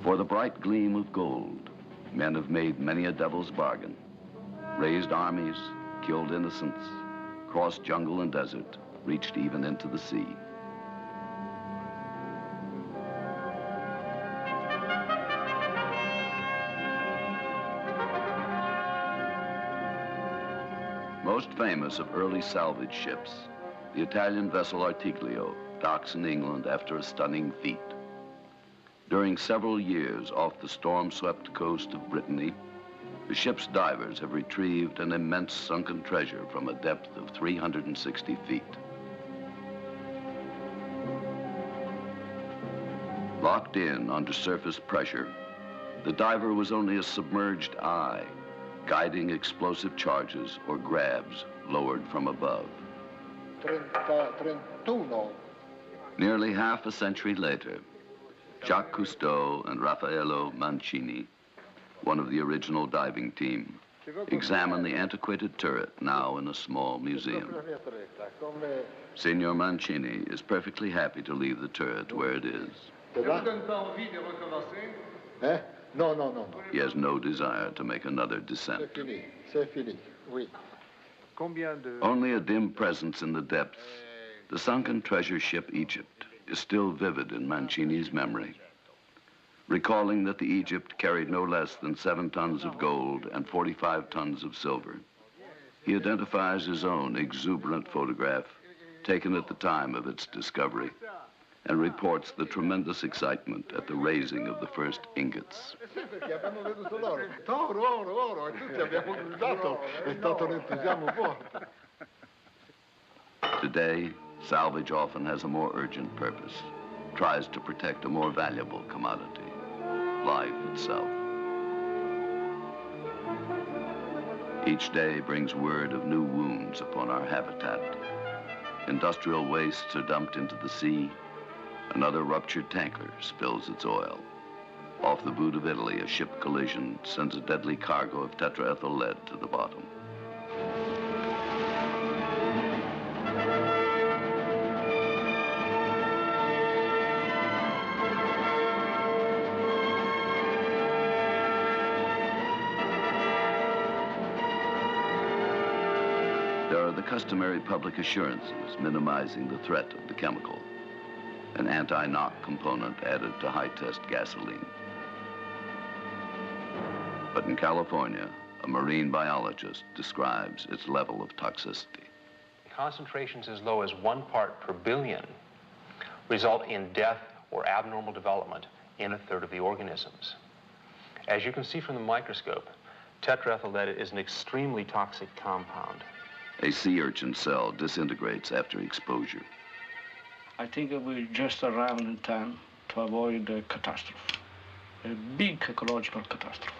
For the bright gleam of gold, men have made many a devil's bargain, raised armies, killed innocents, crossed jungle and desert, reached even into the sea. Most famous of early salvage ships, the Italian vessel Artiglio docks in England after a stunning feat. During several years off the storm-swept coast of Brittany, the ship's divers have retrieved an immense sunken treasure from a depth of 360 feet. Locked in under surface pressure, the diver was only a submerged eye, guiding explosive charges or grabs lowered from above. 31. Nearly half a century later, Jacques Cousteau and Raffaello Mancini, one of the original diving team, examine the antiquated turret now in a small museum. Signor Mancini is perfectly happy to leave the turret where it is. No. He has no desire to make another descent. Only a dim presence in the depths, the sunken treasure ship Egypt is still vivid in Mancini's memory. Recalling that the Egypt carried no less than 7 tons of gold and 45 tons of silver, he identifies his own exuberant photograph taken at the time of its discovery and reports the tremendous excitement at the raising of the first ingots. Today, salvage often has a more urgent purpose, tries to protect a more valuable commodity, life itself. Each day brings word of new wounds upon our habitat. Industrial wastes are dumped into the sea. Another ruptured tanker spills its oil. Off the boot of Italy, a ship collision sends a deadly cargo of tetraethyl lead to the bottom. There are the customary public assurances minimizing the threat of the chemical, an anti-knock component added to high-test gasoline. But in California, a marine biologist describes its level of toxicity. Concentrations as low as 1 part per billion result in death or abnormal development in 1/3 of the organisms. As you can see from the microscope, tetraethyl lead is an extremely toxic compound. A sea urchin cell disintegrates after exposure. I think we just arrived in time to avoid a catastrophe, a big ecological catastrophe.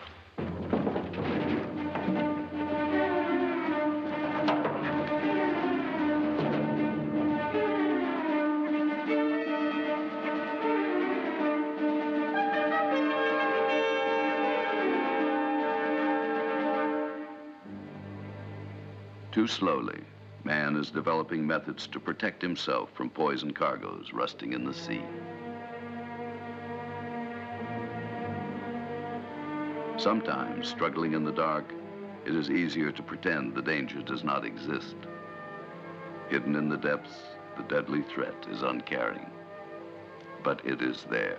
Too slowly, man is developing methods to protect himself from poison cargoes rusting in the sea. Sometimes, struggling in the dark, it is easier to pretend the danger does not exist. Hidden in the depths, the deadly threat is uncaring, but it is there.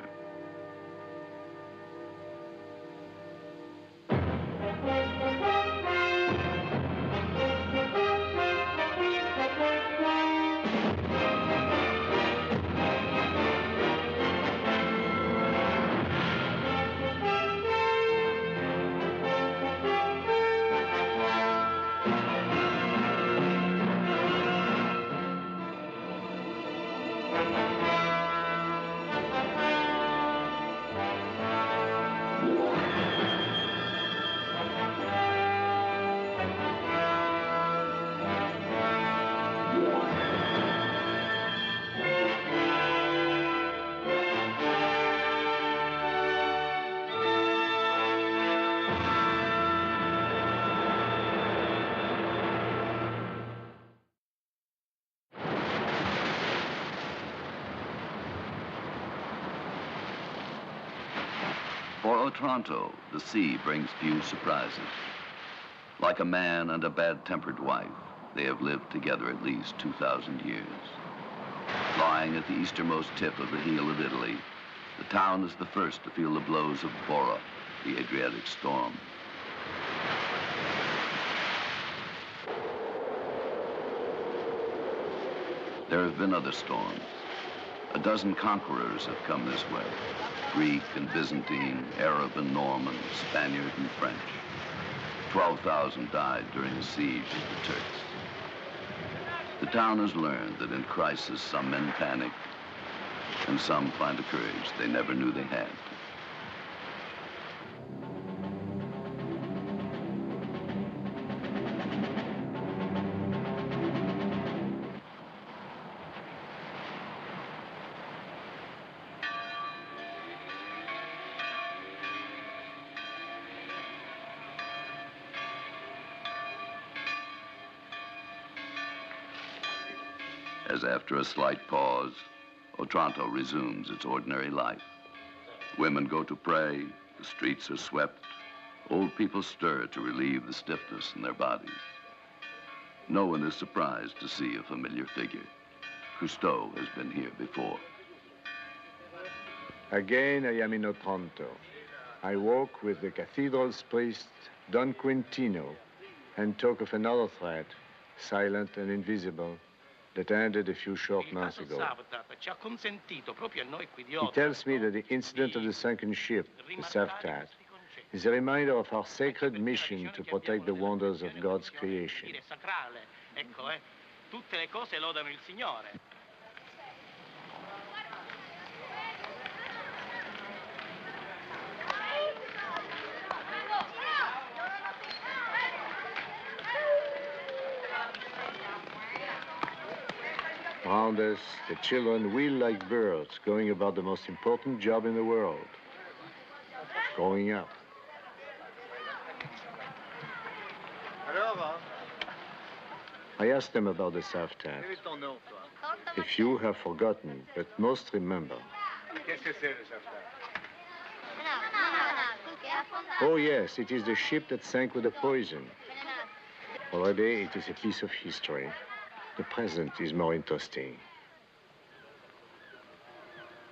For Otranto, the sea brings few surprises. Like a man and a bad-tempered wife, they have lived together at least 2,000 years. Lying at the easternmost tip of the heel of Italy, the town is the first to feel the blows of Bora, the Adriatic storm. There have been other storms. A dozen conquerors have come this way. Greek and Byzantine, Arab and Norman, Spaniard and French. 12,000 died during the siege of the Turks. The town has learned that in crisis, some men panic, and some find a courage they never knew they had. As after a slight pause, Otranto resumes its ordinary life. Women go to pray, the streets are swept, old people stir to relieve the stiffness in their bodies. No one is surprised to see a familiar figure. Cousteau has been here before. Again, I am in Otranto. I walk with the cathedral's priest, Don Quintino, and talk of another threat, silent and invisible, that ended a few short months ago. He tells me that the incident of the sunken ship, the Savtat, is a reminder of our sacred mission to protect the wonders of God's creation. Around us, the children wheel like birds, going about the most important job in the world, growing up. I asked them about the Savtat. A few have forgotten, but most remember. Oh yes, it is the ship that sank with the poison. Already it is a piece of history. The present is more interesting.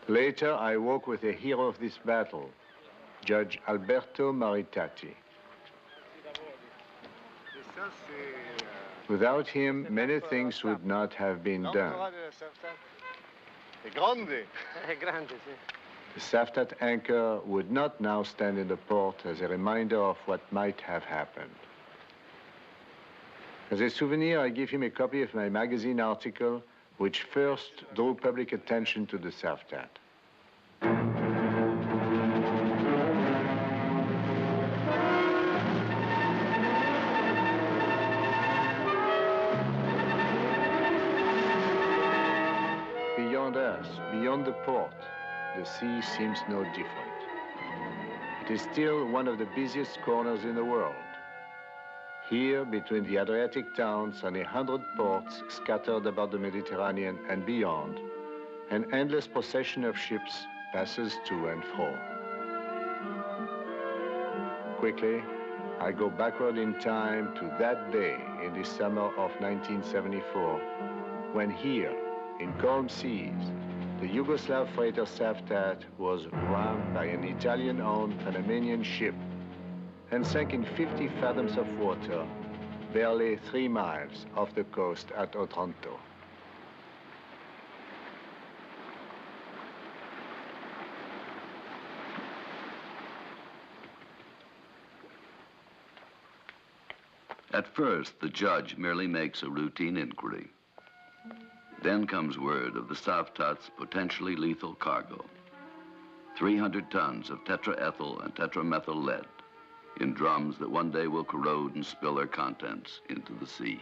Later, I walk with a hero of this battle, Judge Alberto Maritati. Without him, many things would not have been done. The Savtat anchor would not now stand in the port as a reminder of what might have happened. As a souvenir, I give him a copy of my magazine article, which first drew public attention to the Savtat. Beyond us, beyond the port, the sea seems no different. It is still one of the busiest corners in the world. Here, between the Adriatic towns and 100 ports scattered about the Mediterranean and beyond, an endless procession of ships passes to and fro. Quickly, I go backward in time to that day in the summer of 1974, when here, in calm seas, the Yugoslav freighter Savtat was rammed by an Italian-owned Panamanian ship and sank in 50 fathoms of water, barely 3 miles off the coast at Otranto. At first, the judge merely makes a routine inquiry. Then comes word of the Savtat's potentially lethal cargo, 300 tons of tetraethyl and tetramethyl lead, in drums that one day will corrode and spill their contents into the sea.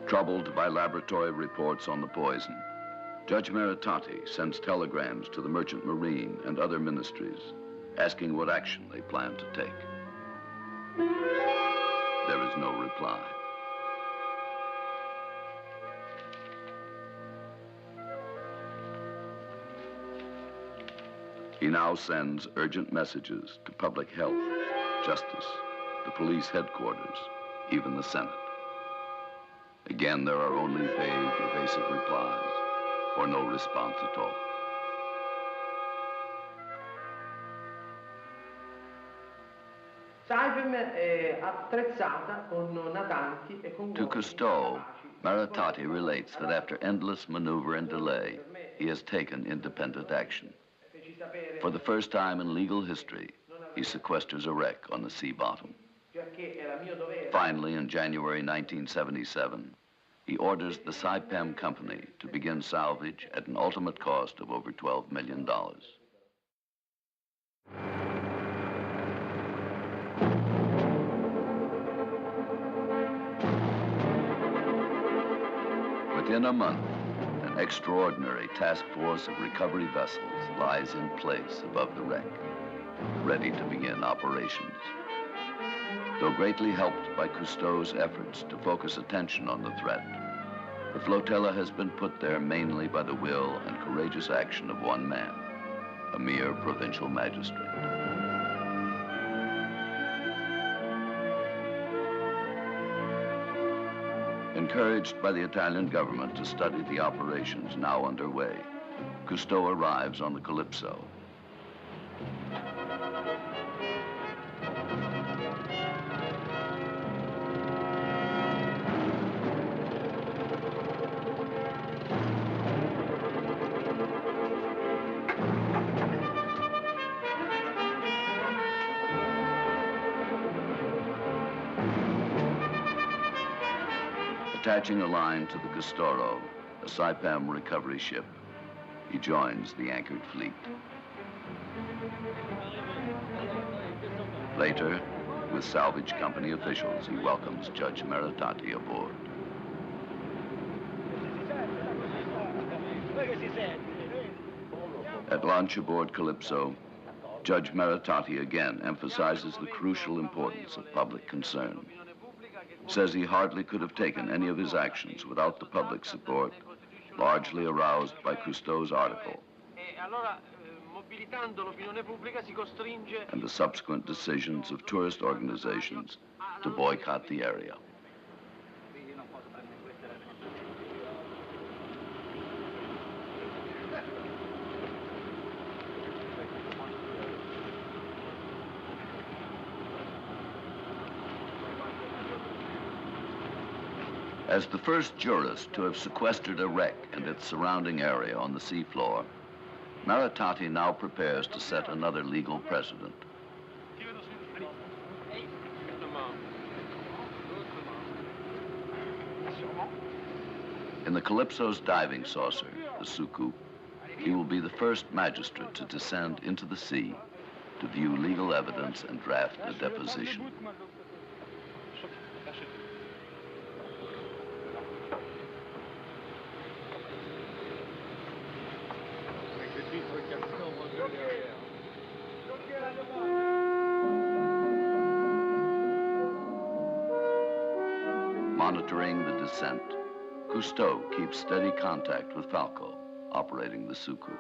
Troubled by laboratory reports on the poison, Judge Maritati sends telegrams to the Merchant Marine and other ministries, asking what action they plan to take. There is no reply. He now sends urgent messages to public health, justice, the police headquarters, even the Senate. Again, there are only vague, evasive replies, or no response at all. To Cousteau, Maritati relates that after endless maneuver and delay, he has taken independent action. For the first time in legal history, he sequesters a wreck on the sea bottom. Finally, in January 1977, he orders the Saipem company to begin salvage at an ultimate cost of over $12 million. Within a month, an extraordinary task force of recovery vessels lies in place above the wreck, ready to begin operations. Though greatly helped by Cousteau's efforts to focus attention on the threat, the flotilla has been put there mainly by the will and courageous action of one man, a mere provincial magistrate. Encouraged by the Italian government to study the operations now underway, Cousteau arrives on the Calypso. Attaching a line to the Castoro, a Saipem recovery ship, he joins the anchored fleet. Later, with salvage company officials, he welcomes Judge Maritati aboard. At launch aboard Calypso, Judge Maritati again emphasizes the crucial importance of public concern. Says he hardly could have taken any of his actions without the public support, largely aroused by Cousteau's article and the subsequent decisions of tourist organizations to boycott the area. As the first jurist to have sequestered a wreck and its surrounding area on the seafloor, Maritati now prepares to set another legal precedent. In the Calypso's diving saucer, the Suku, he will be the first magistrate to descend into the sea to view legal evidence and draft a deposition. Monitoring the descent, Cousteau keeps steady contact with Falco, operating the Suku.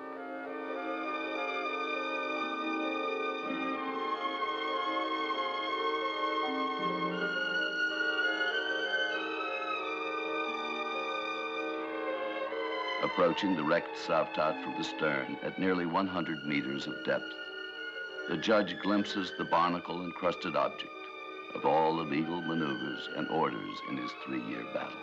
Approaching the wrecked Savtat from the stern at nearly 100 meters of depth, the judge glimpses the barnacle-encrusted object of all illegal maneuvers and orders in his 3-year battle.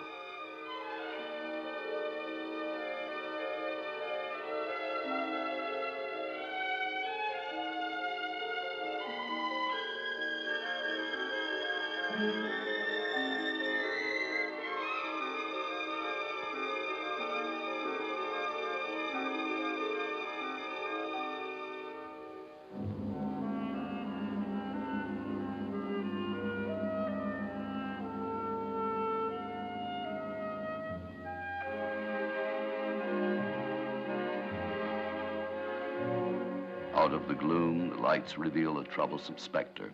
Out of the gloom, the lights reveal a troublesome specter.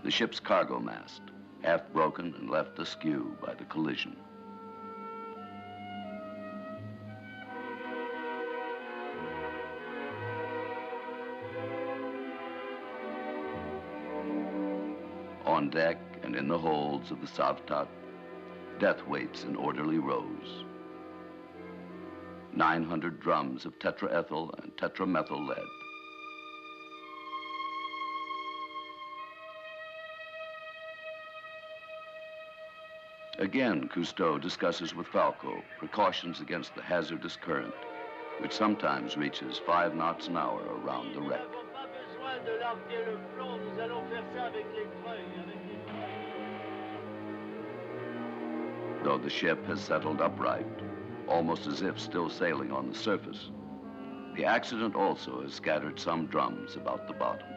The ship's cargo mast, half broken and left askew by the collision. On deck and in the holds of the Savtat, death waits in orderly rows. 900 drums of tetraethyl and tetramethyl lead. Again, Cousteau discusses with Falco precautions against the hazardous current, which sometimes reaches 5 knots an hour around the wreck. Though the ship has settled upright, almost as if still sailing on the surface, the accident also has scattered some drums about the bottom.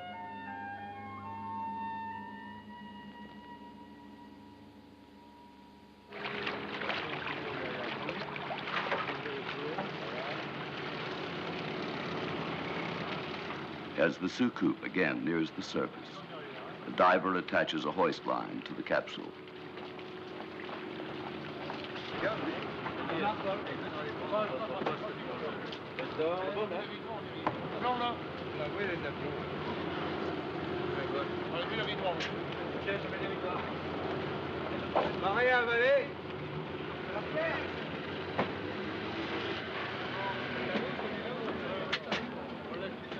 As the soucoupe again nears the surface, the diver attaches a hoist line to the capsule.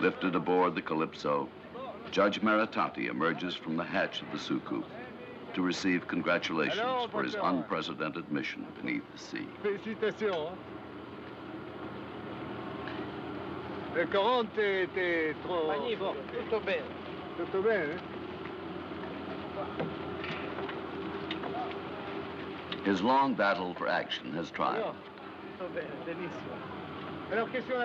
Lifted aboard the Calypso, Judge Maritati emerges from the hatch of the soucoupe to receive congratulations for his unprecedented mission beneath the sea. Félicitations. Le 40 était trop... Magnifico, tutto bene. Tutto bene? His long battle for action has triumphed. Tutto bene, benissimo.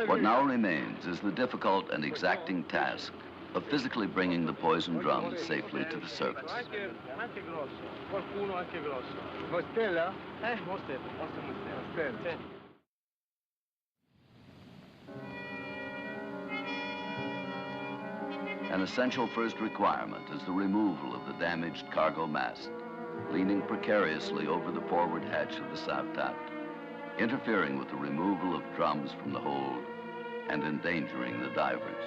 What now remains is the difficult and exacting task of physically bringing the poison drums safely to the surface. Anche grosso, qualcuno anche grosso. Mostella? Mostella, Mostella. Sì. An essential first requirement is the removal of the damaged cargo mast, leaning precariously over the forward hatch of the Savtat, interfering with the removal of drums from the hold and endangering the divers.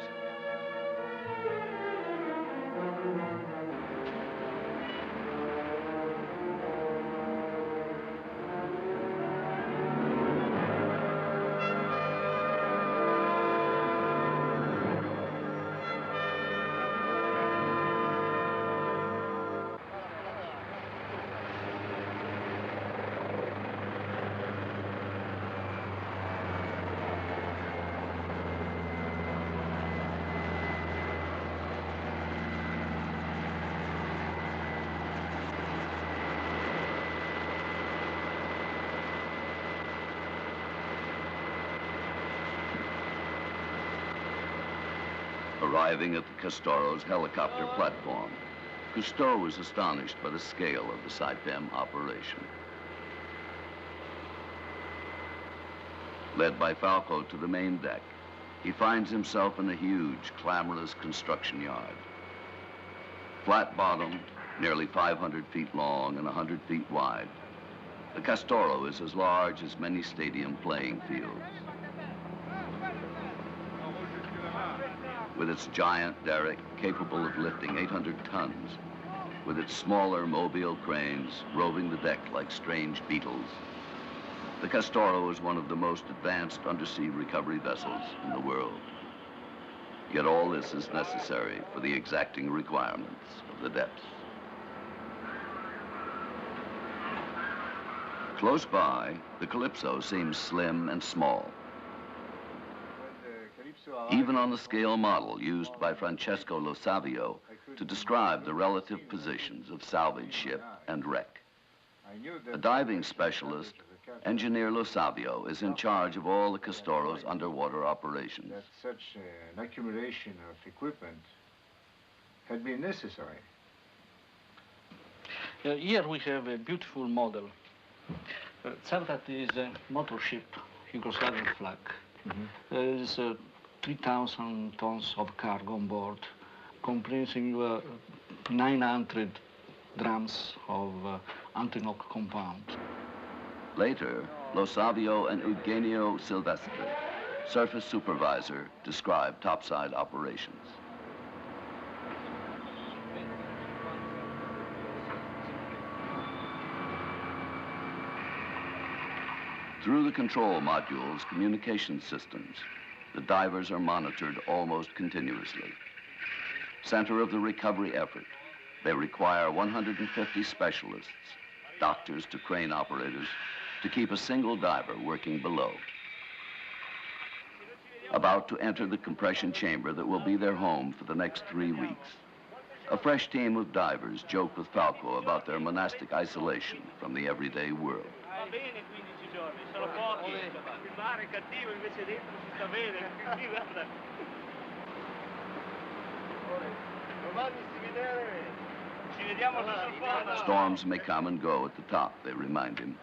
Arriving at the Castoro's helicopter platform, Cousteau was astonished by the scale of the Saipem operation. Led by Falco to the main deck, he finds himself in a huge, clamorous construction yard. Flat-bottomed, nearly 500 feet long and 100 feet wide, the Castoro is as large as many stadium playing fields. With its giant derrick capable of lifting 800 tons, with its smaller mobile cranes roving the deck like strange beetles, the Castoro is one of the most advanced undersea recovery vessels in the world. Yet all this is necessary for the exacting requirements of the depths. Close by, the Calypso seems slim and small. Even on the scale model used by Francesco Lo Savio to describe the relative positions of salvage ship and wreck. A diving specialist, Engineer Lo Savio is in charge of all the Castoro's underwater operations. That such an accumulation of equipment had been necessary. Here we have a beautiful model. Savtat is a motor ship, Yugoslavian flag. There is 3,000 tons of cargo on board, comprising 900 drums of anti-knock compound. Later, Lo Savio and Eugenio Silvestre, surface supervisor, describe topside operations. Through the control module's communication systems, the divers are monitored almost continuously. Center of the recovery effort, they require 150 specialists, doctors to crane operators, to keep a single diver working below. About to enter the compression chamber that will be their home for the next 3 weeks. A fresh team of divers joke with Falco about their monastic isolation from the everyday world. Storms may come and go at the top, they remind him,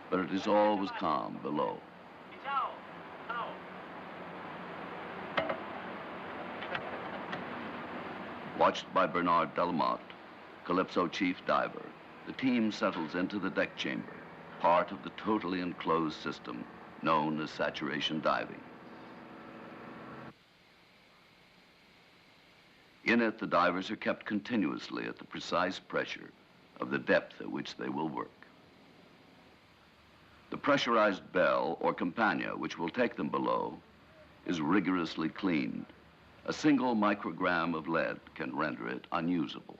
but it is always calm below. Watched by Bernard Delmotte, Calypso chief diver, the team settles into the deck chamber, part of the totally enclosed system known as saturation diving. In it, the divers are kept continuously at the precise pressure of the depth at which they will work. The pressurized bell or campagna, which will take them below, is rigorously cleaned. A single microgram of lead can render it unusable.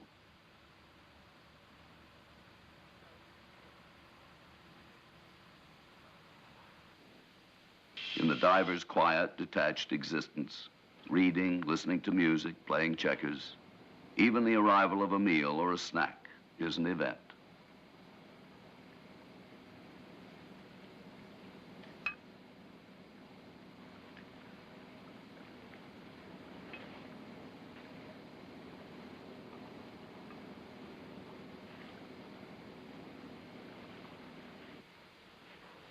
In the diver's quiet, detached existence, reading, listening to music, playing checkers, even the arrival of a meal or a snack is an event.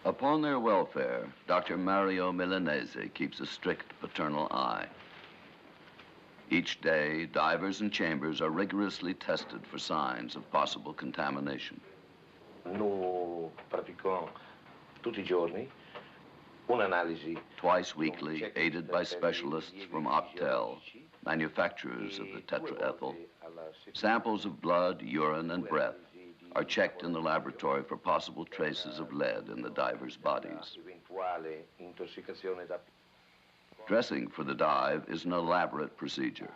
Upon their welfare, Dr. Mario Milanese keeps a strict paternal eye. Each day, divers and chambers are rigorously tested for signs of possible contamination. Noi pratichiamo tutti I giorni un'analisi. Twice weekly, aided by specialists from Optel, manufacturers of the tetraethyl, samples of blood, urine, and breath are checked in the laboratory for possible traces of lead in the divers' bodies. Dressing for the dive is an elaborate procedure.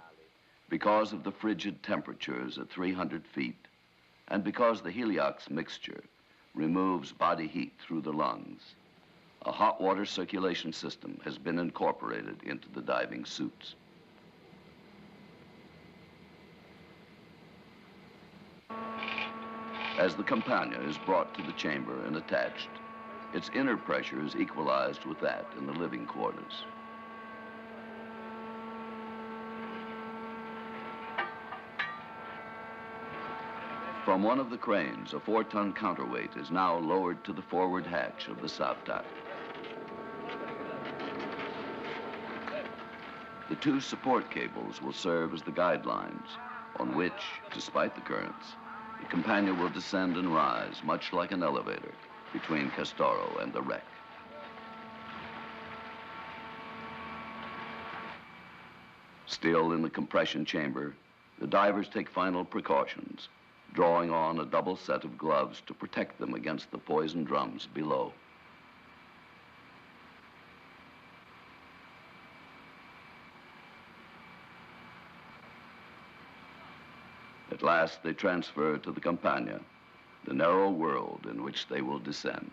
Because of the frigid temperatures at 300 feet, and because the heliox mixture removes body heat through the lungs, a hot water circulation system has been incorporated into the diving suits. As the campagna is brought to the chamber and attached, its inner pressure is equalized with that in the living quarters. From one of the cranes, a 4-ton counterweight is now lowered to the forward hatch of the Savtak. The 2 support cables will serve as the guidelines on which, despite the currents, the campagna will descend and rise, much like an elevator, between Castoro and the wreck. Still in the compression chamber, the divers take final precautions, drawing on a double set of gloves to protect them against the poison drums below. At last, they transfer to the campagna, the narrow world in which they will descend.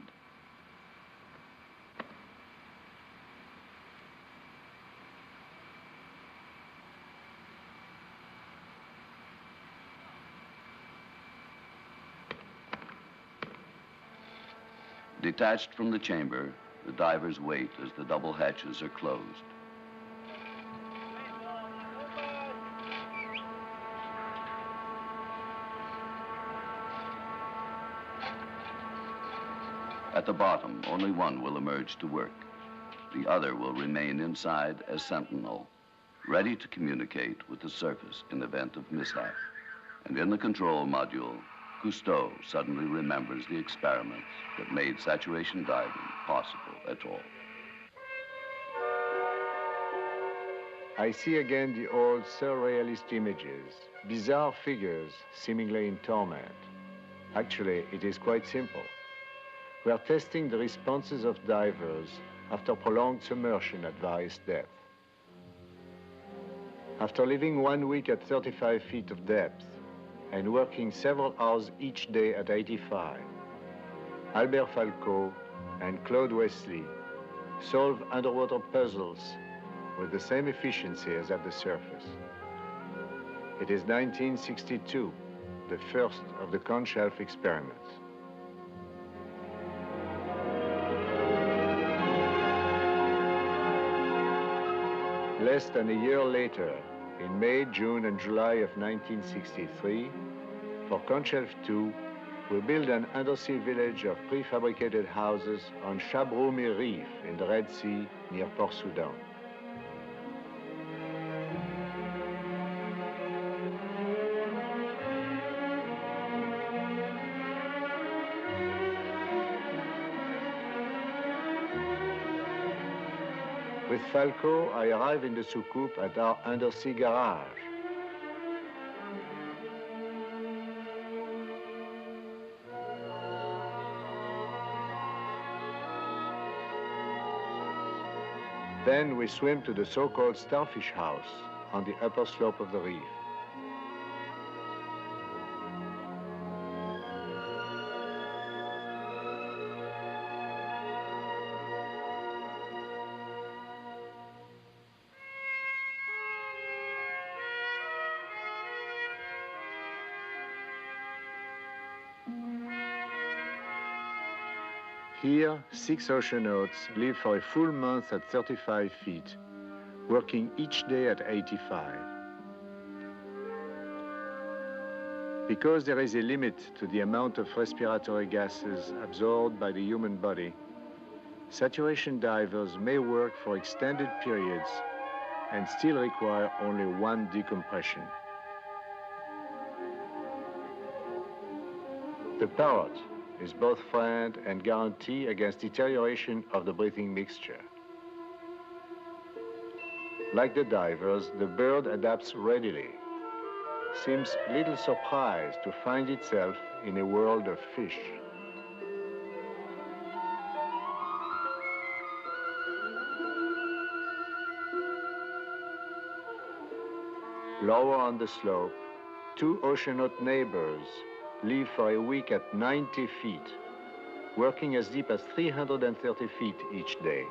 Detached from the chamber, the divers wait as the double hatches are closed. At the bottom, only one will emerge to work. The other will remain inside as sentinel, ready to communicate with the surface in event of mishap. And in the control module, Cousteau suddenly remembers the experiments that made saturation diving possible at all. I see again the old surrealist images, bizarre figures seemingly in torment. Actually, it is quite simple. were testing the responses of divers after prolonged submersion at various depths. After living 1 week at 35 feet of depth and working several hours each day at 85, Albert Falco and Claude Wesley solve underwater puzzles with the same efficiency as at the surface. It is 1962, the first of the conch shelf experiments. Less than a year later, in May, June, and July of 1963, for Conch Shelf 2, we built an undersea village of prefabricated houses on Shabroumi Reef in the Red Sea near Port Sudan. With Falco, I arrive in the soucoupe at our undersea garage. Then we swim to the so-called starfish house on the upper slope of the reef. Here, 6 oceanauts live for a full month at 35 feet, working each day at 85. Because there is a limit to the amount of respiratory gases absorbed by the human body, saturation divers may work for extended periods and still require only 1 decompression. The parrot is both friend and guarantee against deterioration of the breathing mixture. Like the divers, the bird adapts readily, seems little surprised to find itself in a world of fish. Lower on the slope, 2 oceanaut neighbors live for a week at 90 feet, working as deep as 330 feet each day.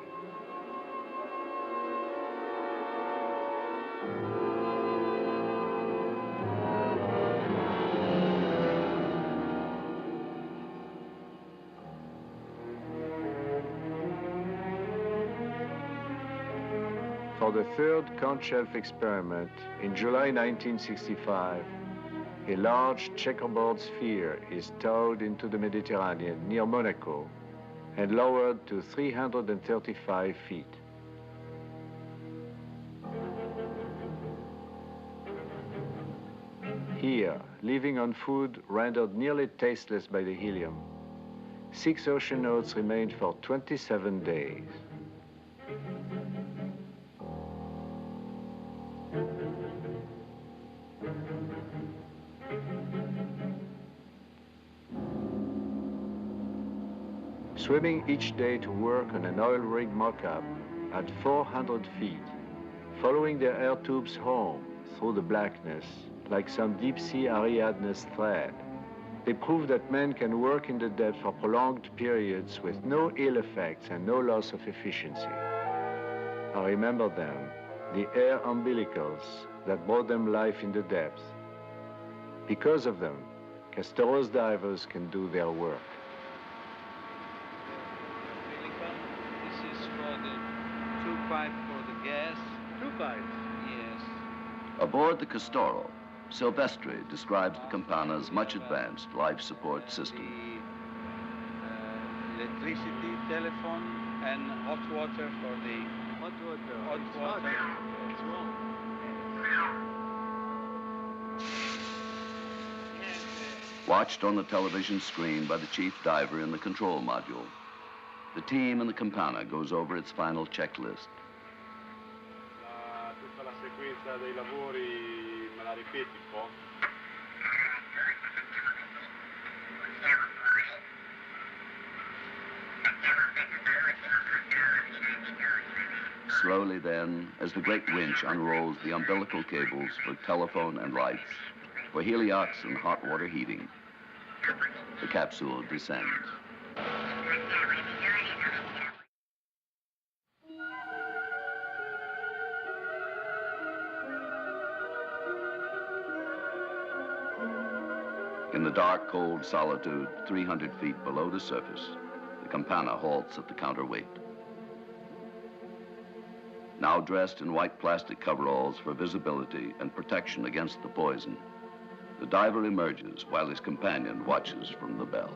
For the 3rd conch shelf experiment in July 1965, a large checkerboard sphere is towed into the Mediterranean near Monaco and lowered to 335 feet. Here, living on food rendered nearly tasteless by the helium, 6 oceanauts remained for 27 days. Swimming each day to work on an oil rig mock-up at 400 feet, following their air tubes home through the blackness like some deep-sea Ariadne's thread. They prove that men can work in the depth for prolonged periods with no ill effects and no loss of efficiency. I remember them, the air umbilicals that brought them life in the depth. Because of them, Cousteau's divers can do their work. This is for the 2 pipe for the gas. 2 pipes? Yes. Aboard the Cousteau, Silvestri describes the Campana's much advanced life support system. The electricity, telephone, and hot water for the Hot water. hot water. It's warm. Watched on the television screen by the chief diver in the control module, the team in the Campana goes over its final checklist. Tutta la sequenza dei lavori, me la ripeti un po'? Slowly then, as the great winch unrolls the umbilical cables for telephone and lights, for heliox and hot water heating, the capsule descends. In the dark, cold solitude, 300 feet below the surface, the Campana halts at the counterweight. Now dressed in white plastic coveralls for visibility and protection against the poison, the diver emerges while his companion watches from the bell.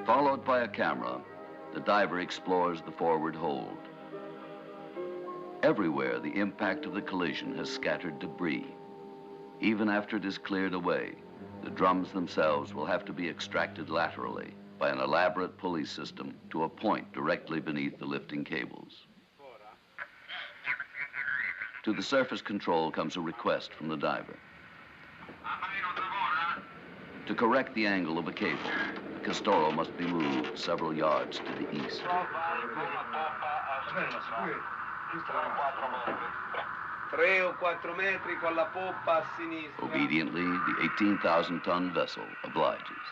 Followed by a camera, the diver explores the forward hold. Everywhere, the impact of the collision has scattered debris. Even after it is cleared away, the drums themselves will have to be extracted laterally by an elaborate pulley system to a point directly beneath the lifting cables. To the surface control comes a request from the diver. To correct the angle of a cable, Cousteau must be moved several yards to the east. 3 o 4 metri con la poppa a sinistra. Obediently, the 18,000-ton vessel obliges.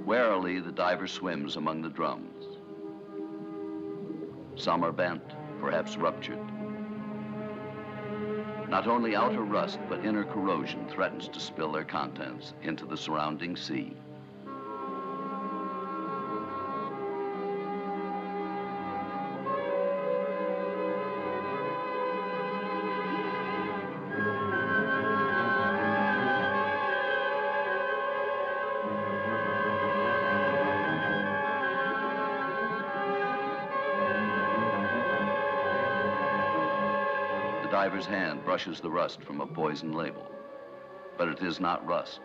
Warily, the diver swims among the drums. Some are bent, perhaps ruptured. Not only outer rust, but inner corrosion threatens to spill their contents into the surrounding sea. The diver's hand brushes the rust from a poison label, but it is not rust.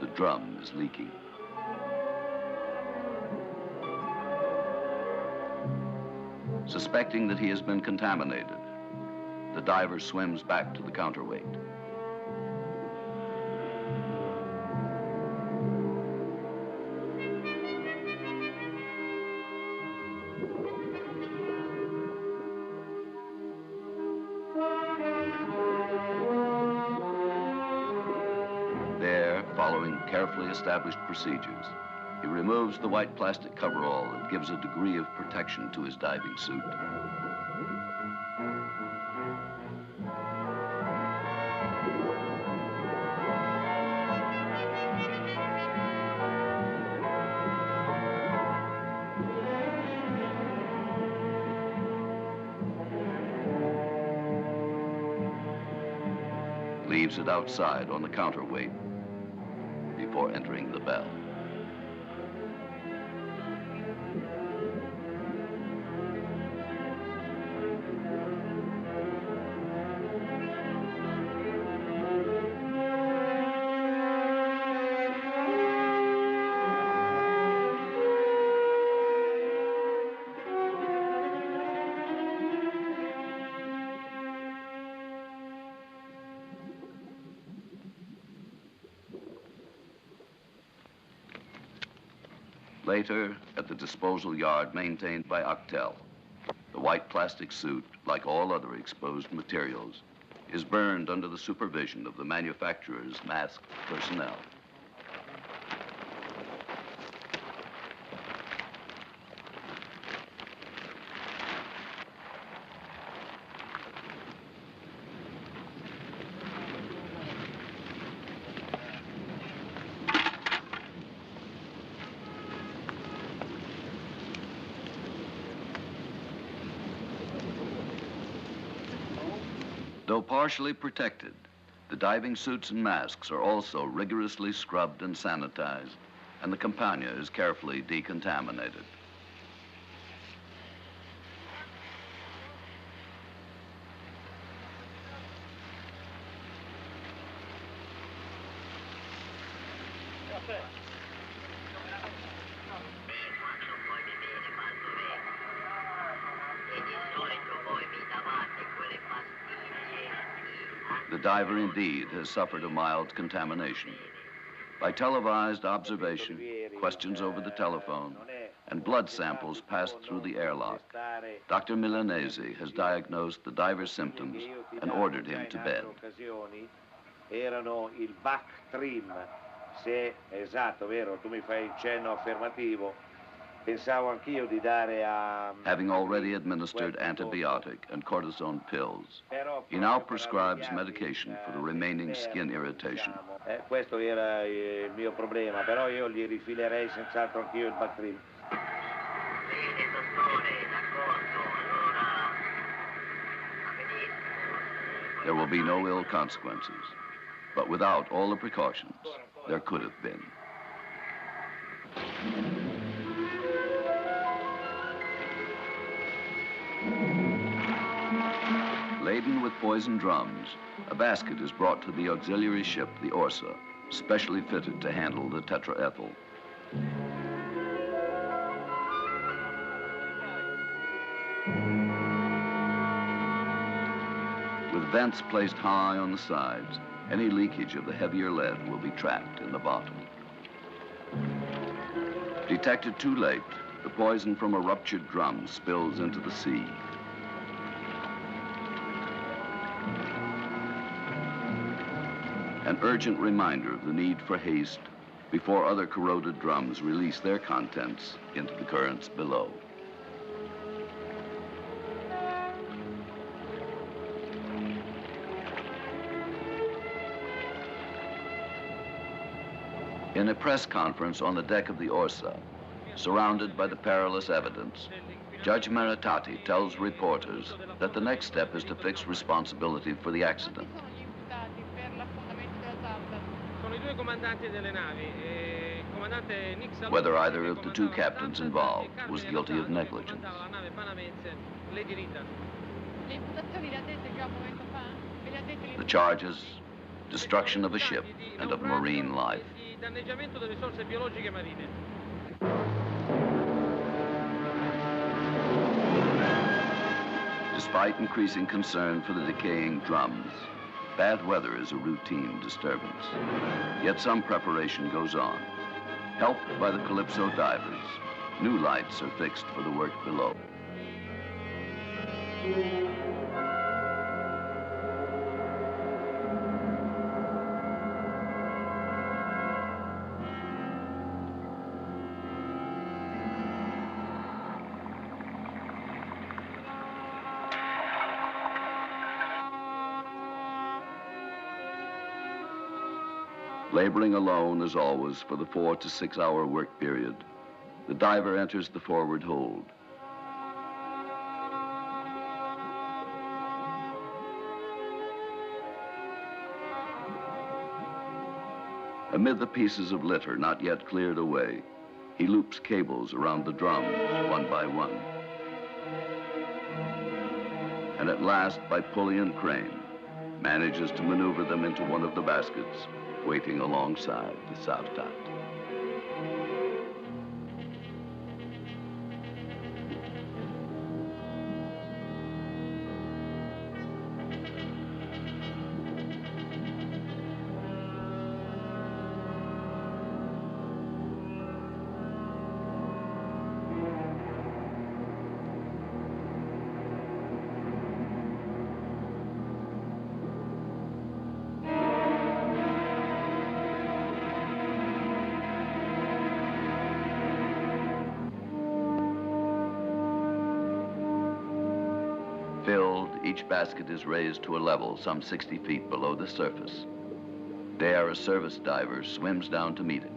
The drum is leaking. Suspecting that he has been contaminated, the diver swims back to the counterweight. There, following carefully established procedures, he removes the white plastic coverall that gives a degree of protection to his diving suit. Leaves it outside on the counterweight before entering the bell. Later, at the disposal yard maintained by Octel, the white plastic suit, like all other exposed materials, is burned under the supervision of the manufacturer's masked personnel. Though partially protected, the diving suits and masks are also rigorously scrubbed and sanitized, and the Campagna is carefully decontaminated. The diver indeed has suffered a mild contamination. By televised observation, questions over the telephone, and blood samples passed through the airlock, Dr. Milanese has diagnosed the diver's symptoms and ordered him to bed. Erano il Bactrim, se è esatto, vero? Tu mi fai il cenno affermativo. Pensavo anch'io di dare a... Having already administered antibiotic and cortisone pills, he now prescribes medication for the remaining skin irritation. Questo era il mio problema, però io gli rifilerei senz'altro anch'io il Bactrim. There will be no ill consequences, but without all the precautions, there could have been. Laden with poison drums, a basket is brought to the auxiliary ship, the Orsa, specially fitted to handle the tetraethyl. With vents placed high on the sides, any leakage of the heavier lead will be trapped in the bottom. Detected too late, the poison from a ruptured drum spills into the sea. An urgent reminder of the need for haste before other corroded drums release their contents into the currents below. In a press conference on the deck of the Orsa, surrounded by the perilous evidence, Judge Maritati tells reporters that the next step is to fix responsibility for the accident. Whether either of the two captains involved was guilty of negligence. The charges, destruction of a ship and of marine life. Despite increasing concern for the decaying drums, bad weather is a routine disturbance. Yet some preparation goes on. Helped by the Calypso divers, new lights are fixed for the work below. Laboring alone, as always, for the 4 to 6 hour work period, the diver enters the forward hold. Amid the pieces of litter not yet cleared away, he loops cables around the drums one by one. And at last, by pulley and crane, manages to maneuver them into one of the baskets waiting alongside the Sartat. Filled, each basket is raised to a level some 60 feet below the surface. There, a service diver swims down to meet it.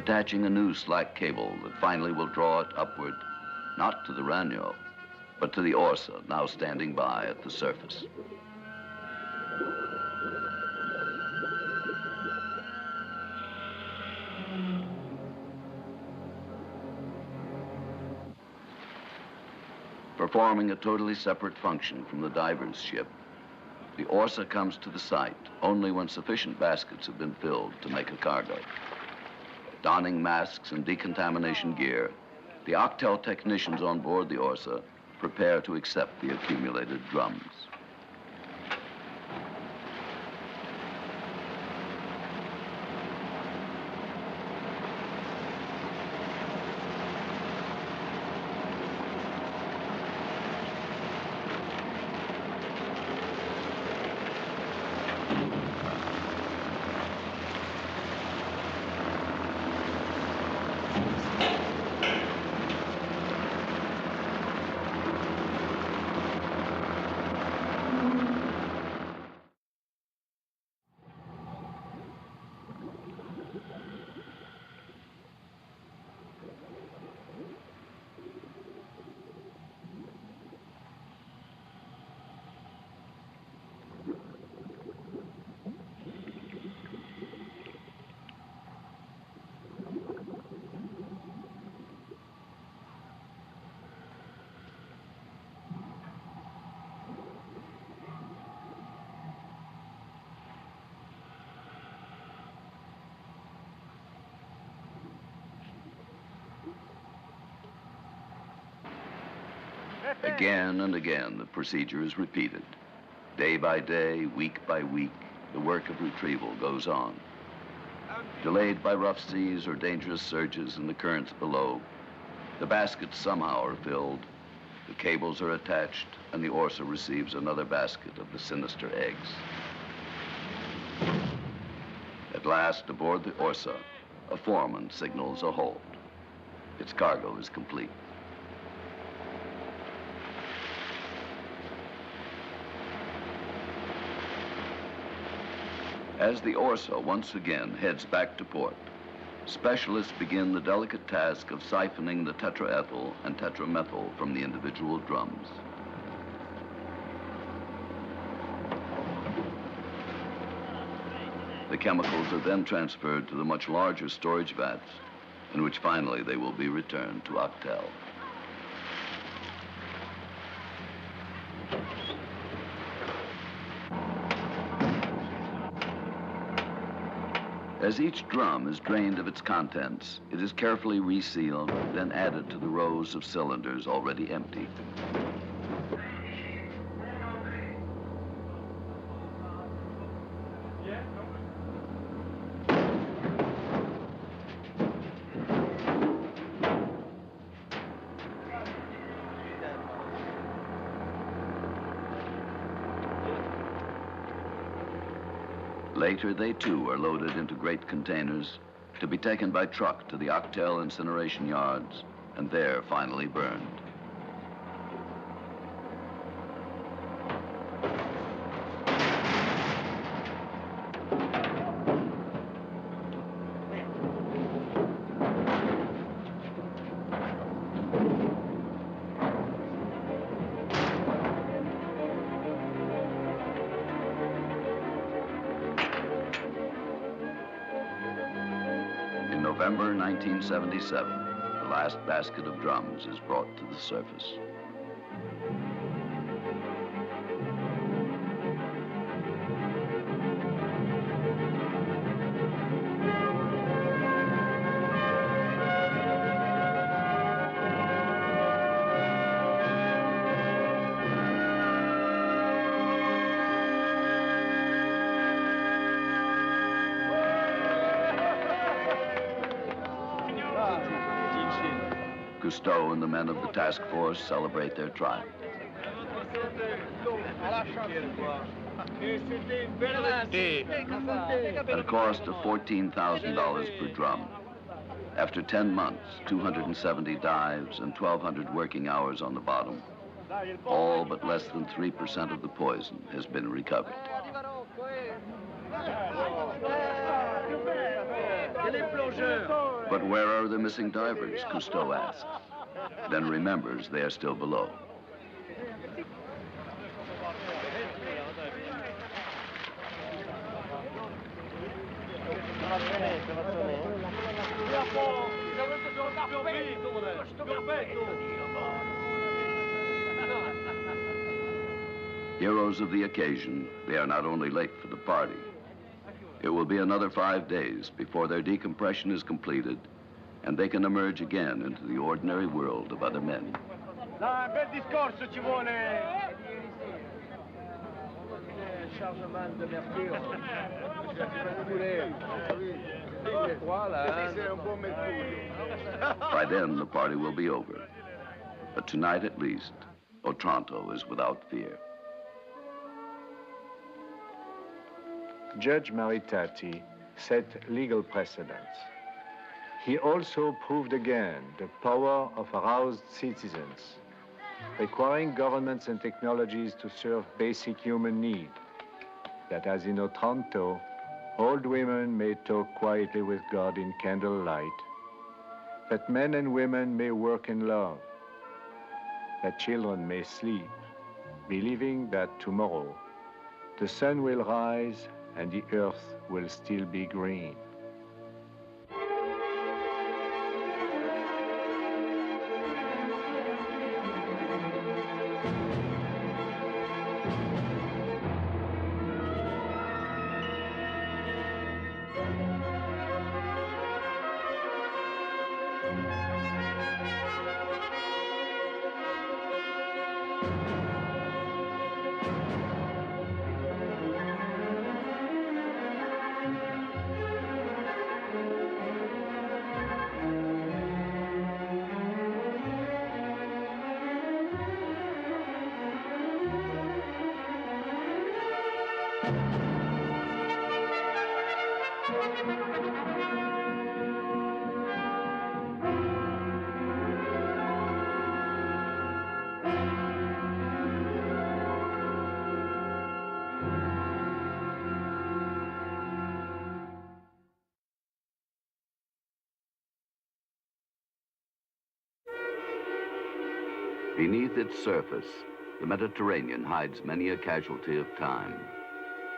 attaching a new slack cable that finally will draw it upward, not to the Ragno, but to the Orsa now standing by at the surface. Performing a totally separate function from the diver's ship, the Orsa comes to the site only when sufficient baskets have been filled to make a cargo. Donning masks and decontamination gear, the octal technicians on board the Orsa prepare to accept the accumulated drums. Again and again, the procedure is repeated. Day by day, week by week, the work of retrieval goes on. Delayed by rough seas or dangerous surges in the currents below, the baskets somehow are filled, the cables are attached, and the Orsa receives another basket of the sinister eggs. At last, aboard the Orsa, a foreman signals a hold. Its cargo is complete. As the Orsa once again heads back to port, specialists begin the delicate task of siphoning the tetraethyl and tetramethyl from the individual drums. The chemicals are then transferred to the much larger storage vats, in which finally they will be returned to Octal. As each drum is drained of its contents, it is carefully resealed, then added to the rows of cylinders already empty. Later, they too are loaded into great containers to be taken by truck to the Octal incineration yards and there finally burned. November 1977, the last basket of drums is brought to the surface. Cousteau and the men of the task force celebrate their triumph. At a cost of $14,000 per drum, after 10 months, 270 dives, and 1,200 working hours on the bottom, all but less than 3% of the poison has been recovered. But where are the missing divers, Cousteau asks, then remembers they are still below. Heroes of the occasion, they are not only late for the party. It will be another 5 days before their decompression is completed and they can emerge again into the ordinary world of other men. Dai, bel discorso ci vuole. Chargement de mercure. By then, the party will be over. But tonight, at least, Otranto is without fear. Judge Maritati set legal precedents. He also proved again the power of aroused citizens, requiring governments and technologies to serve basic human need, that as in Otranto, old women may talk quietly with God in candlelight, that men and women may work in love, that children may sleep, believing that tomorrow the sun will rise and the earth will still be green. Beneath its surface, the Mediterranean hides many a casualty of time.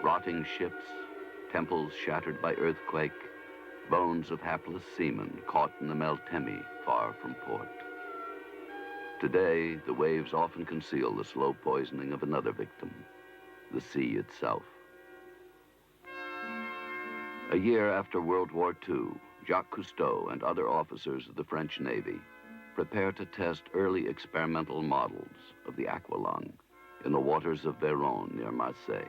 Rotting ships, temples shattered by earthquake, bones of hapless seamen caught in the Meltemi far from port. Today, the waves often conceal the slow poisoning of another victim, the sea itself. A year after World War II, Jacques Cousteau and other officers of the French Navy prepare to test early experimental models of the aqualung in the waters of Véron near Marseille.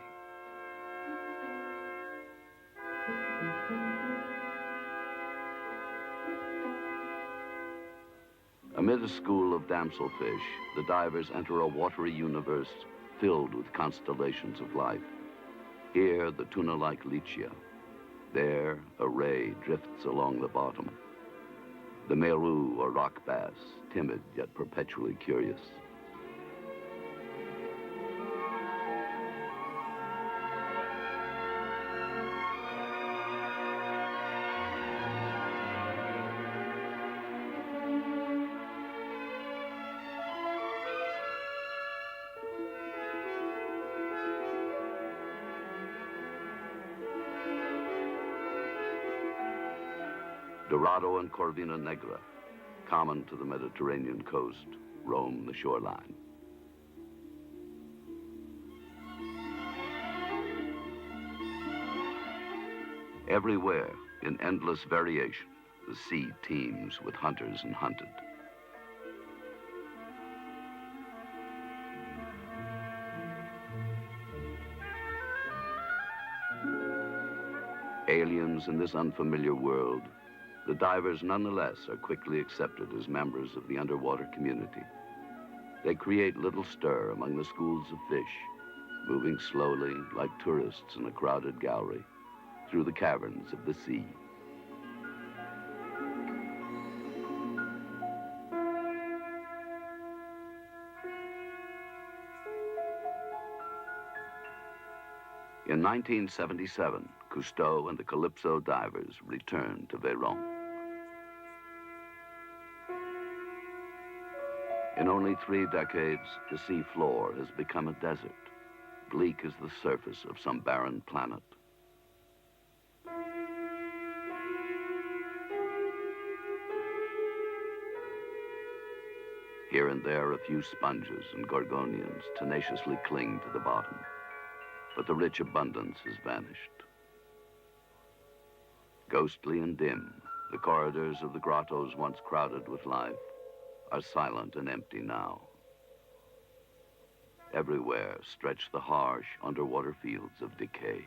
Amid a school of damselfish, the divers enter a watery universe filled with constellations of life. Here, the tuna-like lichia. There, a ray drifts along the bottom. The meru, or rock bass, timid yet perpetually curious. Dorado and Corvina Negra, common to the Mediterranean coast, roam the shoreline. Everywhere, in endless variation, the sea teems with hunters and hunted. Aliens in this unfamiliar world, the divers nonetheless are quickly accepted as members of the underwater community. They create little stir among the schools of fish, moving slowly like tourists in a crowded gallery through the caverns of the sea. In 1977, Cousteau and the Calypso divers returned to Véron. In only 3 decades, the sea floor has become a desert, bleak as the surface of some barren planet. Here and there, a few sponges and gorgonians tenaciously cling to the bottom, but the rich abundance has vanished. Ghostly and dim, the corridors of the grottos once crowded with life are silent and empty now. Everywhere stretch the harsh underwater fields of decay.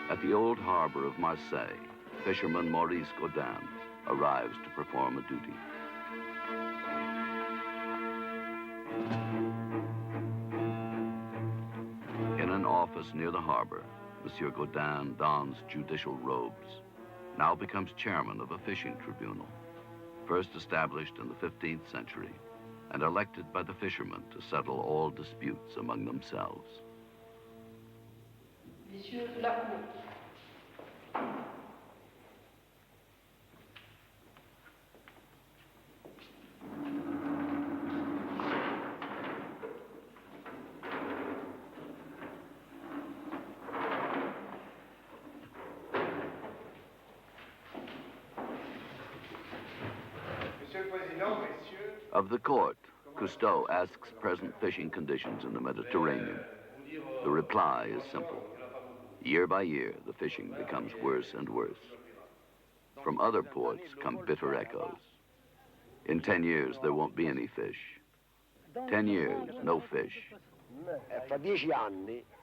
At the old harbor of Marseille, fisherman Maurice Godin arrives to perform a duty. In an office near the harbor, Monsieur Godin dons judicial robes, now becomes chairman of a fishing tribunal, first established in the 15th century and elected by the fishermen to settle all disputes among themselves. Monsieur Lacour. Of the court, Cousteau asks present fishing conditions in the Mediterranean. The reply is simple. Year by year, the fishing becomes worse and worse. From other ports come bitter echoes. In 10 years, there won't be any fish. 10 years, no fish.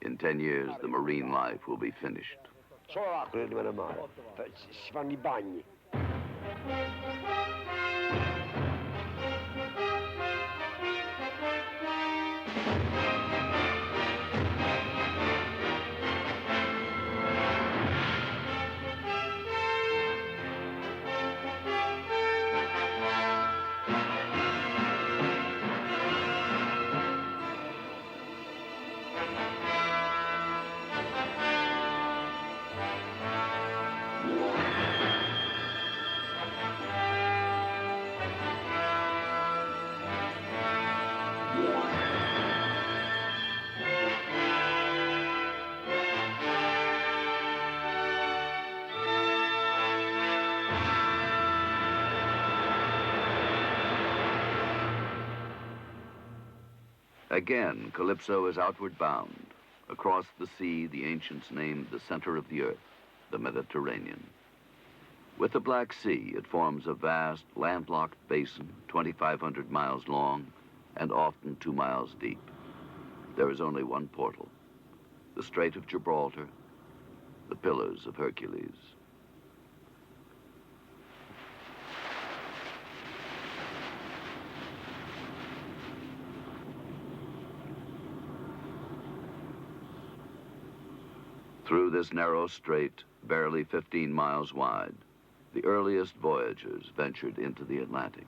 In 10 years, the marine life will be finished. Solo l'acqua rimane male, si fanno I bagni. Again, Calypso is outward bound. Across the sea, the ancients named the center of the earth, the Mediterranean. With the Black Sea, it forms a vast, landlocked basin, 2,500 miles long and often 2 miles deep. There is only one portal, the Strait of Gibraltar, the Pillars of Hercules. Through this narrow strait, barely 15 miles wide, the earliest voyagers ventured into the Atlantic.